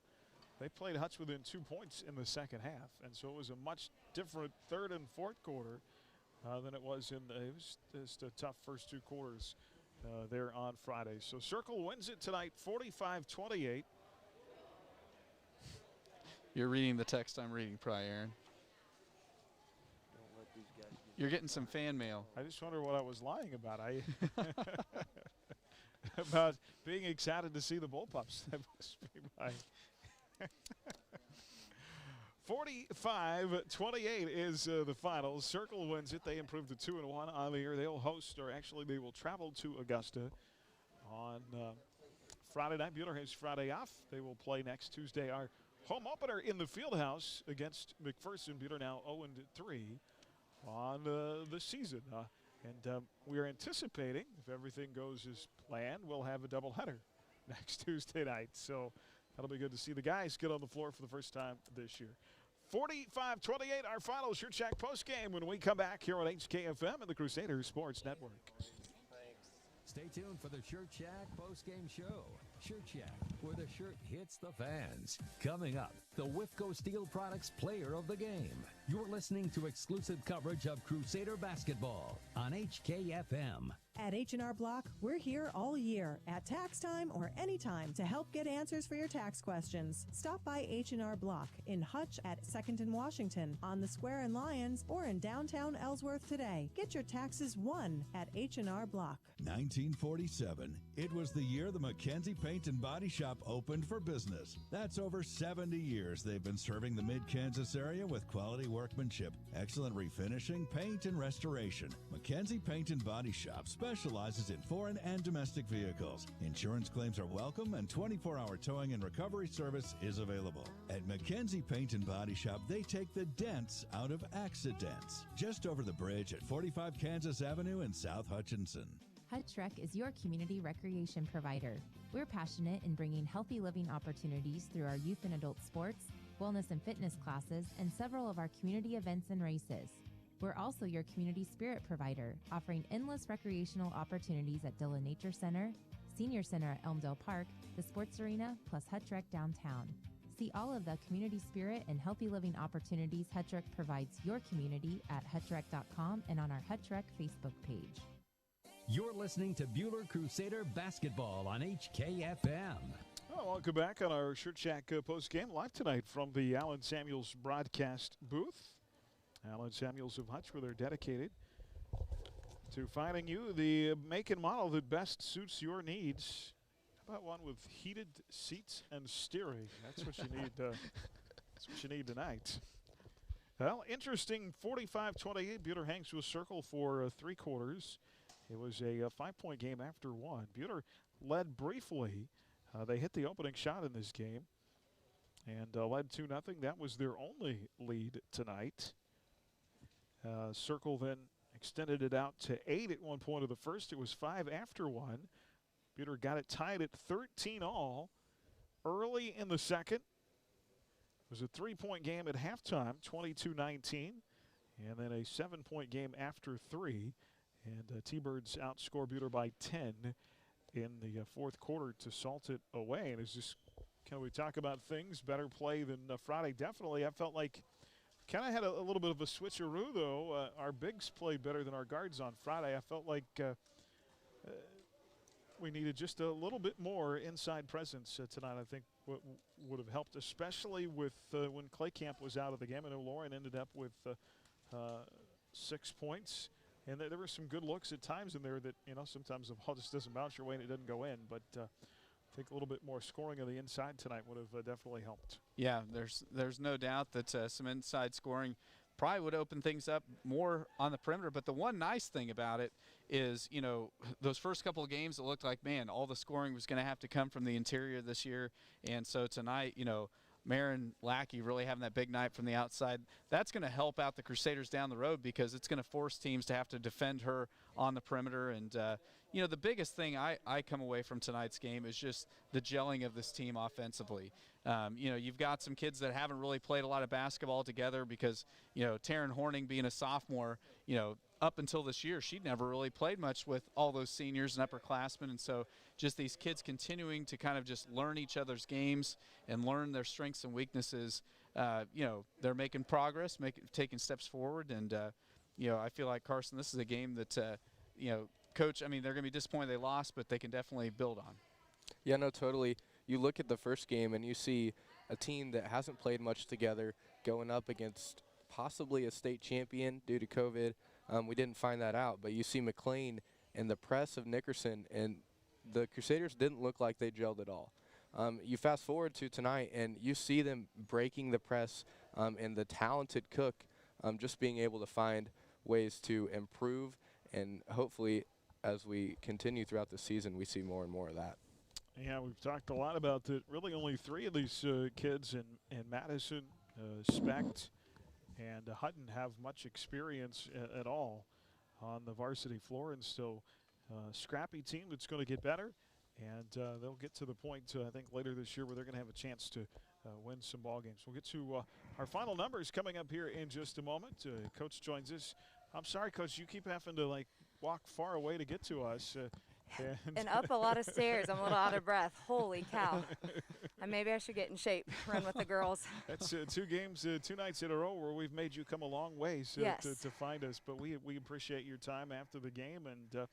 they played Hutch within 2 points in the second half, and so it was a much different third and fourth quarter than it was in it was just a tough first 2 quarters there on Friday. So Circle wins it tonight, 45-28. You're reading the text I'm reading, probably, Aaron. You're getting some fan mail. I just wonder what I was lying about. About being excited to see the Bullpups. That must be my 45-28 is the final. Circle wins it. They improved to 2-1 on the year. They'll host, or actually they will travel to Augusta on Friday night. Bueller has Friday off. They will play next Tuesday. Our home opener in the Fieldhouse against McPherson. Bueller now 0-3 on the season. And we are anticipating, if everything goes as planned, we'll have a doubleheader next Tuesday night. So that'll be good to see the guys get on the floor for the first time this year. 45-28, our final Shirt Shack postgame when we come back here on HKFM and the Crusaders Sports Network. Stay tuned for the Shirt Shack postgame show. Shirt Shack, where the shirt hits the fans. Coming up, the Whifco Steel Products Player of the Game. You're listening to exclusive coverage of Crusader basketball on HKFM. At H&R Block, we're here all year at tax time or anytime to help get answers for your tax questions. Stop by H&R Block in Hutch at 2nd and Washington, on the Square in Lyons, or in downtown Ellsworth today. Get your taxes won at H&R Block. 1947. It was the year the McKenzie Paint and Body Shop opened for business. That's over 70 years they've been serving the Mid-Kansas area with quality workmanship, excellent refinishing, paint, and restoration. McKenzie Paint and Body Shop specializes in foreign and domestic vehicles. Insurance claims are welcome and 24-hour towing and recovery service is available. At McKenzie Paint and Body Shop, they take the dents out of accidents. Just over the bridge at 45 Kansas Avenue in South Hutchinson. Hutch Rec is your community recreation provider. We're passionate in bringing healthy living opportunities through our youth and adult sports, wellness and fitness classes, and several of our community events and races. We're also your community spirit provider, offering endless recreational opportunities at Dillon Nature Center, Senior Center at Elmdale Park, the Sports Arena, plus Hutch Rec downtown. See all of the community spirit and healthy living opportunities Hutch Rec provides your community at hutchrec.com and on our Hutch Rec Facebook page. You're listening to Buhler Crusader Basketball on HKFM. Well, welcome back on our Shirt Shack post-game live tonight from the Allen Samuels broadcast booth. Allen Samuels of Hutch, where they're dedicated to finding you the make and model that best suits your needs. How about one with heated seats and steering? That's what you need. That's what you need tonight. Well, interesting 45-28. Buhler hangs to a circle for 3 quarters. It was a 5-point game after 1. Buhler led briefly. They hit the opening shot in this game and led 2-0. That was their only lead tonight. Circle then extended it out to 8 at one point of the first. It was 5 after 1. Buhler got it tied at 13 all early in the second. It was a 3-point game at halftime, 22-19, and then a 7-point game after 3. And T-Birds outscore Buhler by 10 in the fourth quarter to salt it away. And it's just, can we talk about things, better play than Friday? Definitely. I felt like kind of had a little bit of a switcheroo, though. Our bigs played better than our guards on Friday. I felt like we needed just a little bit more inside presence tonight. I think what would have helped, especially with when Clay Camp was out of the game. I know Lauren ended up with 6 points. And there were some good looks at times in there that, you know, sometimes the ball just doesn't bounce your way and it doesn't go in. But I think a little bit more scoring on the inside tonight would have definitely helped. Yeah, there's no doubt that some inside scoring probably would open things up more on the perimeter. But the one nice thing about it is, you know, those first couple of games, it looked like, man, all the scoring was going to have to come from the interior this year. And so tonight, you know, Marin Lackey really having that big night from the outside, that's going to help out the Crusaders down the road because it's going to force teams to have to defend her on the perimeter. And, you know, the biggest thing I come away from tonight's game is just the gelling of this team offensively. You know, you've got some kids that haven't really played a lot of basketball together because, you know, Taryn Horning being a sophomore, you know, up until this year, she'd never really played much with all those seniors and upperclassmen. And so just these kids continuing to kind of just learn each other's games and learn their strengths and weaknesses. You know, they're making progress, taking steps forward. And, you know, I feel like, Carson, this is a game that, you know, Coach, I mean, they're going to be disappointed they lost, but they can definitely build on. Yeah, no, totally. You look at the first game and you see a team that hasn't played much together going up against possibly a state champion due to COVID. We didn't find that out, but you see McLean and the press of Nickerson, and the Crusaders didn't look like they gelled at all. You fast forward to tonight, and you see them breaking the press, and the talented Cook just being able to find ways to improve, and hopefully as we continue throughout the season, we see more and more of that. Yeah, we've talked a lot about that. Really only 3 of these kids in Madison, Specht, and Hutton have much experience at all on the varsity floor, and still scrappy team that's going to get better, and they'll get to the point, I think, later this year where they're going to have a chance to win some ball games. We'll get to our final numbers coming up here in just a moment. Coach joins us. I'm sorry, Coach, you keep having to, like, walk far away to get to us. And up a lot of stairs. I'm a little out of breath. Holy cow. Maybe I should get in shape, run with the girls. That's 2 games, 2 nights in a row where we've made you come a long ways yes. to find us. But we appreciate your time after the game. And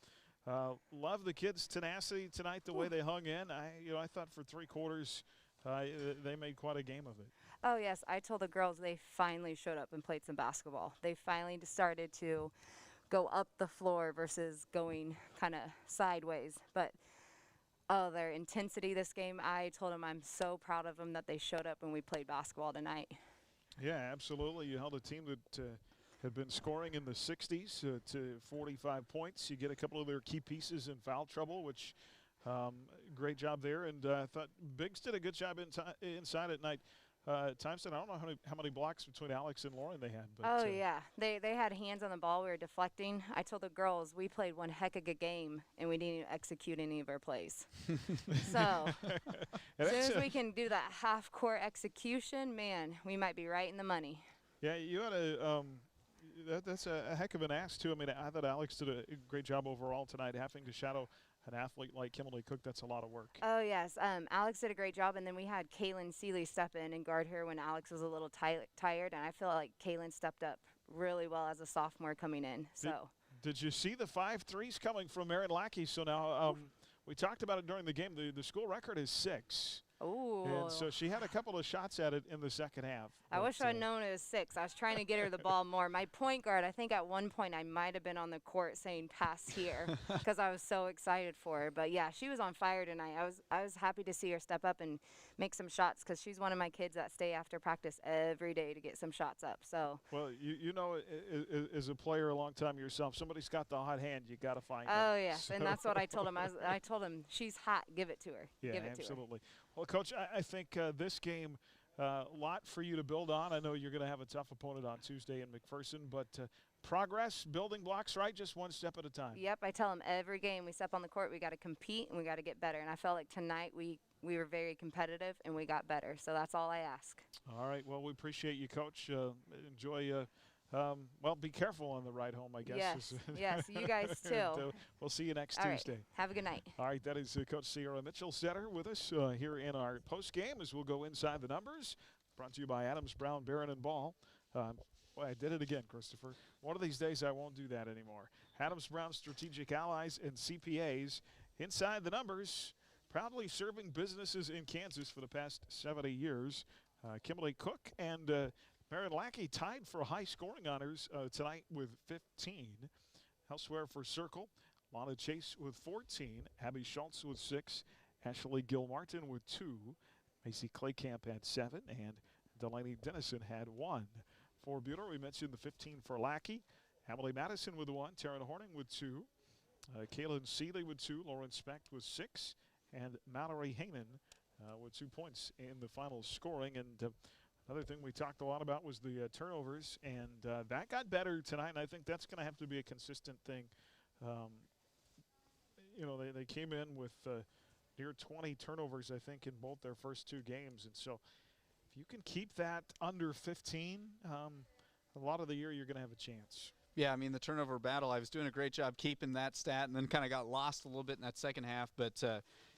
love the kids' tenacity tonight, the way they hung in. I thought for 3 quarters they made quite a game of it. Oh, yes. I told the girls they finally showed up and played some basketball. They finally started to go up the floor versus going kind of sideways. But, their intensity this game, I told them I'm so proud of them that they showed up and we played basketball tonight. Yeah, absolutely. You held a team that had been scoring in the 60s to 45 points. You get a couple of their key pieces in foul trouble, which great job there. And I thought Biggs did a good job inside at night. Times, and I don't know how many blocks between Alex and Lauren they had. But, yeah. They had hands on the ball. We were deflecting. I told the girls we played one heck of a game, and we didn't execute any of our plays. So as soon as we can do that half-court execution, man, we might be right in the money. Yeah, you had that's a heck of an ask, too. I mean, I thought Alex did a great job overall tonight, having to shadow an athlete like Kimberly Cook. That's a lot of work. Oh, yes. Alex did a great job, and then we had Kaylin Seeley step in and guard her when Alex was a little tired, and I feel like Kaylin stepped up really well as a sophomore coming in. So Did you see the 5 threes coming from Erin Lackey? So now we talked about it during the game. The school record is 6. Ooh. And so she had a couple of shots at it in the second half. I wish I'd known it was 6. I was trying to get her the ball more. My point guard, I think at one point I might have been on the court saying pass here because I was so excited for her. But, yeah, she was on fire tonight. I was happy to see her step up and make some shots because she's one of my kids that stay after practice every day to get some shots up. So. Well, you know, as a player a long time yourself, somebody's got the hot hand. You got to find her. Oh, yes, and that's what I told him. I told him she's hot. Give it to her. Yeah, give it absolutely. To her. Well, Coach, I think this game, a lot for you to build on. I know you're going to have a tough opponent on Tuesday in McPherson, but progress, building blocks, right? Just one step at a time. Yep, I tell them every game we step on the court, we got to compete and we got to get better. And I felt like tonight we were very competitive and we got better. So that's all I ask. All right. Well, we appreciate you, Coach. Enjoy. Well, be careful on the ride home, I guess. Yes, yes, you guys too. And, we'll see you next Tuesday. Right. Have a good night. All right, that is Coach Sierra Mitchell-Setter with us here in our post game as we'll go inside the numbers. Brought to you by Adams, Brown, Barron, and Ball. Boy, I did it again, Christopher. One of these days I won't do that anymore. Adams, Brown, Strategic Allies, and CPAs. Inside the numbers, proudly serving businesses in Kansas for the past 70 years. Kimberly Cook and Marion Lackey tied for high scoring honors tonight with 15. Elsewhere for Circle, Lana Chase with 14, Abby Schultz with 6, Ashley Gilmartin with 2, Macy Claycamp had 7, and Delaney Dennison had 1. For Buhler, we mentioned the 15 for Lackey, Emily Madison with 1, Taryn Horning with 2, Kaylin Seeley with 2, Lauren Specht with 6, and Mallory Hainan with 2 points in the final scoring. And another thing we talked a lot about was the turnovers, and that got better tonight, and I think that's going to have to be a consistent thing. You know, they came in with near 20 turnovers, I think, in both their first 2 games. And so if you can keep that under 15, a lot of the year you're going to have a chance. Yeah, I mean, the turnover battle, I was doing a great job keeping that stat and then kind of got lost a little bit in that second half. But,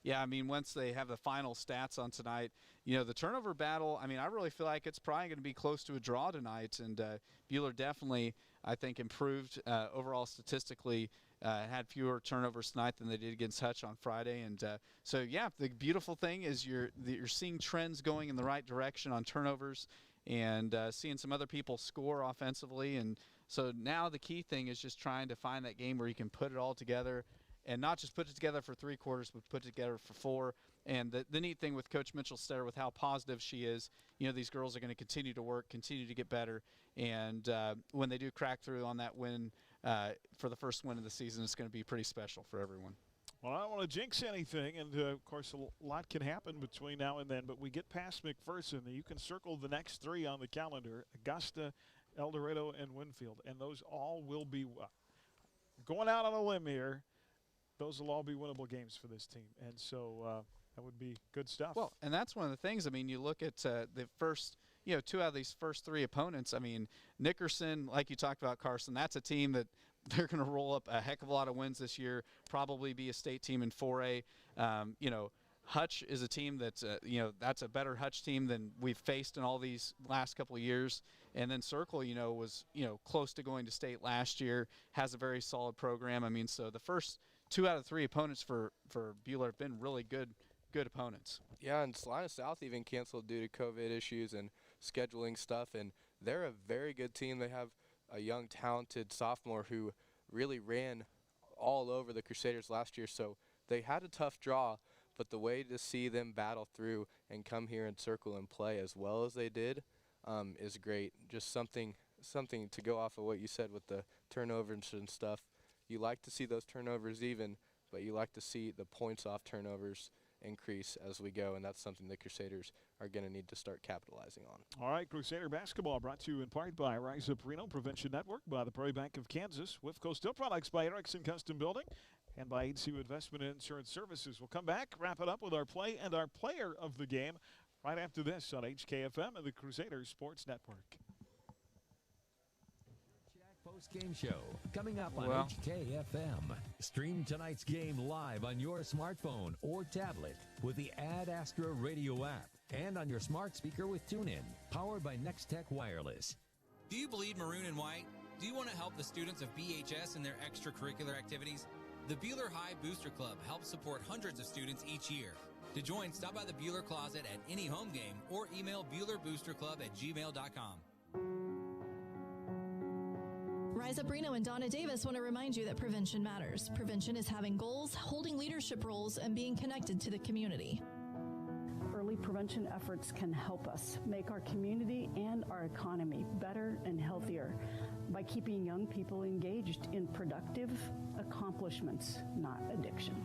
yeah, I mean, once they have the final stats on tonight, you know, the turnover battle, I mean, I really feel like it's probably going to be close to a draw tonight. And Buhler definitely, I think, improved overall statistically, had fewer turnovers tonight than they did against Hutch on Friday. And so, yeah, the beautiful thing is you're seeing trends going in the right direction on turnovers and seeing some other people score offensively. And so now the key thing is just trying to find that game where you can put it all together and not just put it together for 3 quarters, but put it together for 4. And the neat thing with Coach Mitchell-Stetter, with how positive she is, you know, these girls are going to continue to work, continue to get better. And when they do crack through on that win for the first win of the season, it's going to be pretty special for everyone. Well, I don't want to jinx anything, and, of course, a lot can happen between now and then. But we get past McPherson, you can circle the next 3 on the calendar, Augusta, El Dorado, and Winfield. And those all will be going out on a limb here. Those will all be winnable games for this team. And so that would be good stuff. Well, and that's one of the things. I mean, you look at the first, 2 out of these first 3 opponents. I mean, Nickerson, like you talked about, Carson, that's a team that they're going to roll up a heck of a lot of wins this year, probably be a state team in 4A. Hutch is a team that's, that's a better Hutch team than we've faced in all these last couple of years. And then Circle, was, close to going to state last year, has a very solid program. I mean, so the first 2 out of 3 opponents for Buhler have been really good opponents. Yeah, and Salina South even canceled due to COVID issues and scheduling stuff, and they're a very good team. They have a young, talented sophomore who really ran all over the Crusaders last year, so they had a tough draw, but the way to see them battle through and come here and circle and play as well as they did is great. Just something to go off of what you said with the turnovers and stuff. You like to see those turnovers even, but you like to see the points off turnovers increase as we go, and that's something the Crusaders are going to need to start capitalizing on. All right, Crusader basketball brought to you in part by Rise Up Reno Prevention Network, by the Prairie Bank of Kansas, Wifco Steel Products, by Erickson Custom Building, and by HCU Investment and Insurance Services. We'll come back, wrap it up with our play and our player of the game right after this on HKFM and the Crusaders Sports Network. Post-game show coming up on HKFM. Stream tonight's game live on your smartphone or tablet with the Ad Astra radio app and on your smart speaker with TuneIn, powered by Nextech Wireless. Do you bleed maroon and white? Do you want to help the students of BHS in their extracurricular activities? The Buhler High Booster Club helps support hundreds of students each year. To join, stop by the Buhler Closet at any home game or email BuhlerBoosterClub@gmail.com. Rise Up Reno and Donna Davis want to remind you that prevention matters. Prevention is having goals, holding leadership roles, and being connected to the community. Early prevention efforts can help us make our community and our economy better and healthier by keeping young people engaged in productive accomplishments, not addiction.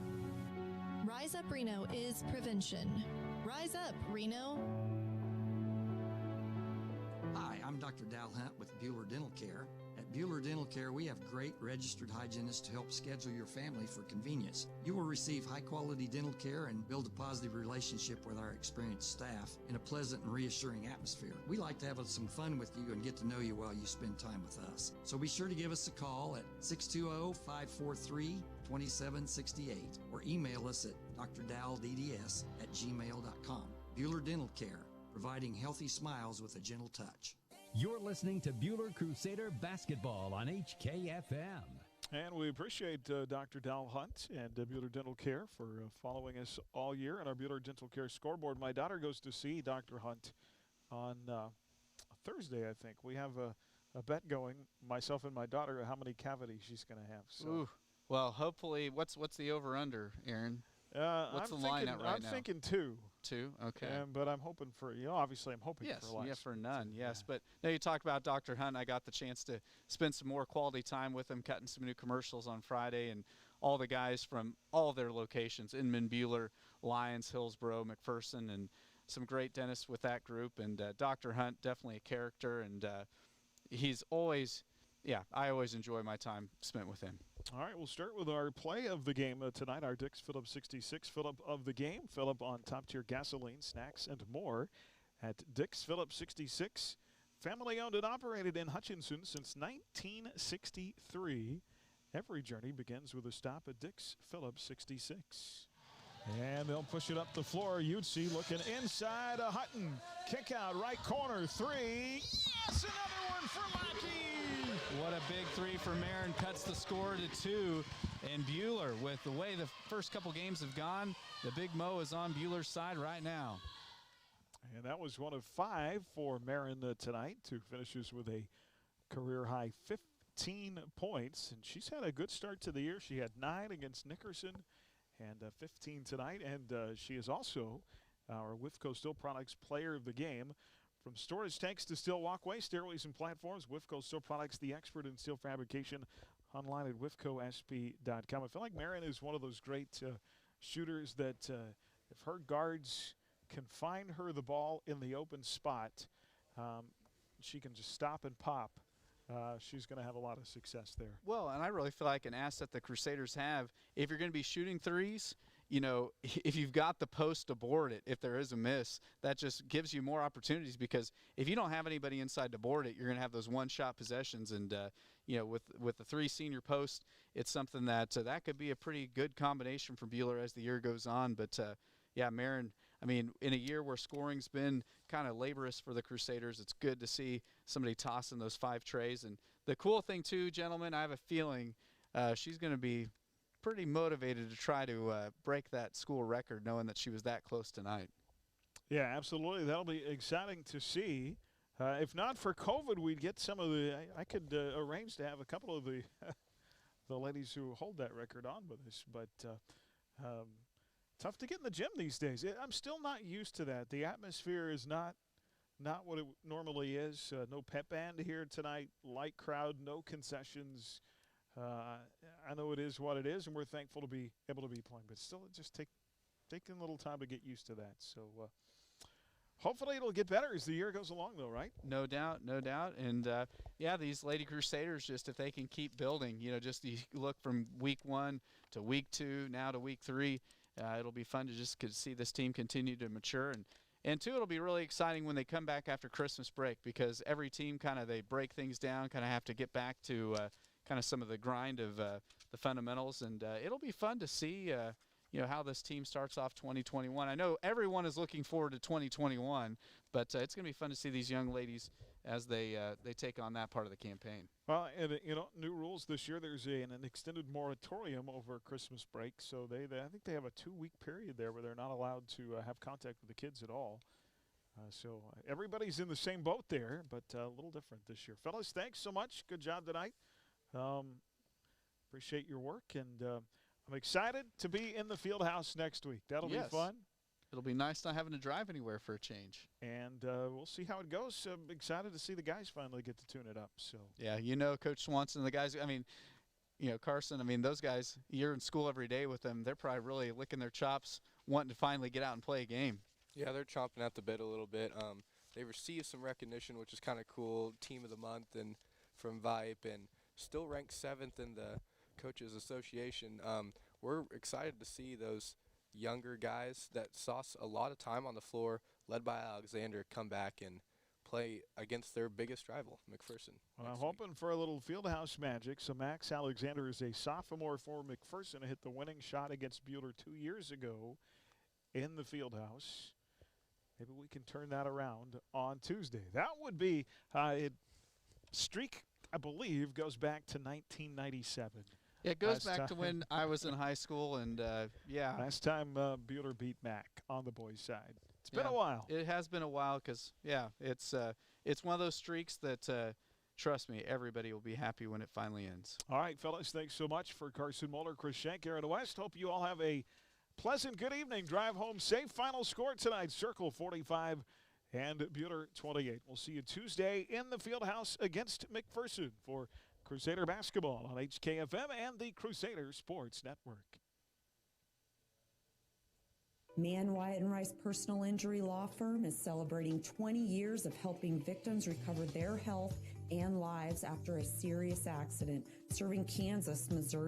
Rise Up Reno is prevention. Rise up, Reno. Hi, I'm Dr. Dal Hunt with Buhler Dental Care. At Buhler Dental Care, we have great registered hygienists to help schedule your family for convenience. You will receive high-quality dental care and build a positive relationship with our experienced staff in a pleasant and reassuring atmosphere. We like to have some fun with you and get to know you while you spend time with us. So be sure to give us a call at 620-543-2768 or email us at drdalldds@gmail.com. Buhler Dental Care, providing healthy smiles with a gentle touch. You're listening to Buhler Crusader Basketball on HKFM. And we appreciate Dr. Dal Hunt and Buhler Dental Care for following us all year on our Buhler Dental Care scoreboard. My daughter goes to see Dr. Hunt on Thursday, I think. We have a bet going, myself and my daughter, how many cavities she's going to have. So. Ooh. Well, hopefully, what's the over-under, Aaron? What's the line at right now? I'm thinking 2. 2, okay. But I'm hoping for, obviously I'm hoping for less. Yeah, for none, yes. But now you talk about Dr. Hunt. I got the chance to spend some more quality time with him, cutting some new commercials on Friday, and all the guys from all their locations, Inman, Buhler, Lyons, Hillsboro, McPherson, and some great dentists with that group. And Dr. Hunt, definitely a character, and he's always, I always enjoy my time spent with him. All right, we'll start with our play of the game tonight. Our Dix Phillips 66 Phillip of the game. Phillip on top-tier gasoline, snacks, and more at Dix Phillips 66. Family-owned and operated in Hutchinson since 1963. Every journey begins with a stop at Dix Phillips 66. And they'll push it up the floor. Utsi looking inside. Hutton. Kick out, right corner, 3. Yes, another one for Mackey. What a big 3 for Marin, cuts the score to 2. And Buhler, with the way the first couple games have gone, the Big Mo is on Buhler's side right now. And that was one of 5 for Marin tonight, who finishes with a career-high 15 points. And she's had a good start to the year. She had 9 against Nickerson and 15 tonight. And she is also our Wifco Steel Products Player of the Game. From storage tanks to steel walkways, stairways, and platforms, Wifco Steel Products, the expert in steel fabrication, online at wifcosp.com. I feel like Marin is one of those great shooters that if her guards can find her the ball in the open spot, she can just stop and pop. She's going to have a lot of success there. Well, and I really feel like an asset the Crusaders have, if you're going to be shooting threes, if you've got the post to board it, if there is a miss, that just gives you more opportunities, because if you don't have anybody inside to board it, you're going to have those one-shot possessions. And, with the 3 senior posts, it's something that could be a pretty good combination for Buhler as the year goes on. But, Marin, in a year where scoring's been kind of laborious for the Crusaders, it's good to see somebody tossing those 5 trays. And the cool thing, too, gentlemen, I have a feeling she's going to be pretty motivated to try to break that school record, knowing that she was that close tonight. Yeah, absolutely. That'll be exciting to see. If not for COVID, we'd get some of the. I could arrange to have a couple of the the ladies who hold that record on with us, but tough to get in the gym these days. I'm still not used to that. The atmosphere is not what it normally is. No pep band here tonight. Light crowd, no concessions. I know it is what it is, and we're thankful to be able to be playing. But still, it just taking a little time to get used to that. So. Hopefully it'll get better as the year goes along, though, right? No doubt, no doubt. And, yeah, these Lady Crusaders, just if they can keep building, just you look from week 1 to week 2, now to week 3, it'll be fun to just see this team continue to mature. And 2, it'll be really exciting when they come back after Christmas break, because every team they break things down, have to get back to some of the grind of the fundamentals. And it'll be fun to see how this team starts off 2021. I know everyone is looking forward to 2021, but it's going to be fun to see these young ladies as they take on that part of the campaign. Well, and new rules this year. There's an extended moratorium over Christmas break, so I think they have a 2-week period there where they're not allowed to have contact with the kids at all. So everybody's in the same boat there, but a little different this year. Fellas, thanks so much. Good job tonight. Appreciate your work, and I'm excited to be in the field house next week. That'll be fun. It'll be nice not having to drive anywhere for a change. And we'll see how it goes. I'm excited to see the guys finally get to tune it up. So yeah, Coach Swanson, the guys, Carson, those guys, you're in school every day with them. They're probably really licking their chops, wanting to finally get out and play a game. Yeah, they're chomping at the bit a little bit. They received some recognition, which is kind of cool, Team of the Month and from VIPE, and still ranked 7th in the Coaches Association. We're excited to see those younger guys that saw a lot of time on the floor, led by Alexander, come back and play against their biggest rival, McPherson. Well, I'm hoping for a little fieldhouse magic. So Max Alexander is a sophomore for McPherson, hit the winning shot against Buhler 2 years ago in the fieldhouse. Maybe we can turn that around on Tuesday. That would be streak, I believe, goes back to 1997. It goes back to when I was in high school, and yeah. Last time Buhler beat Mac on the boys' side. It's been a while. It has been a while because, it's one of those streaks that, trust me, everybody will be happy when it finally ends. All right, fellas, thanks so much for Carson Moeller, Chris Schenk, Aaron West. Hope you all have a pleasant good evening. Drive home safe. Final score tonight, Circle 45 and Buhler 28. We'll see you Tuesday in the Fieldhouse against McPherson for Crusader basketball on HKFM and the Crusader Sports Network. Mann, Wyatt & Rice Personal Injury Law Firm is celebrating 20 years of helping victims recover their health and lives after a serious accident, serving Kansas, Missouri,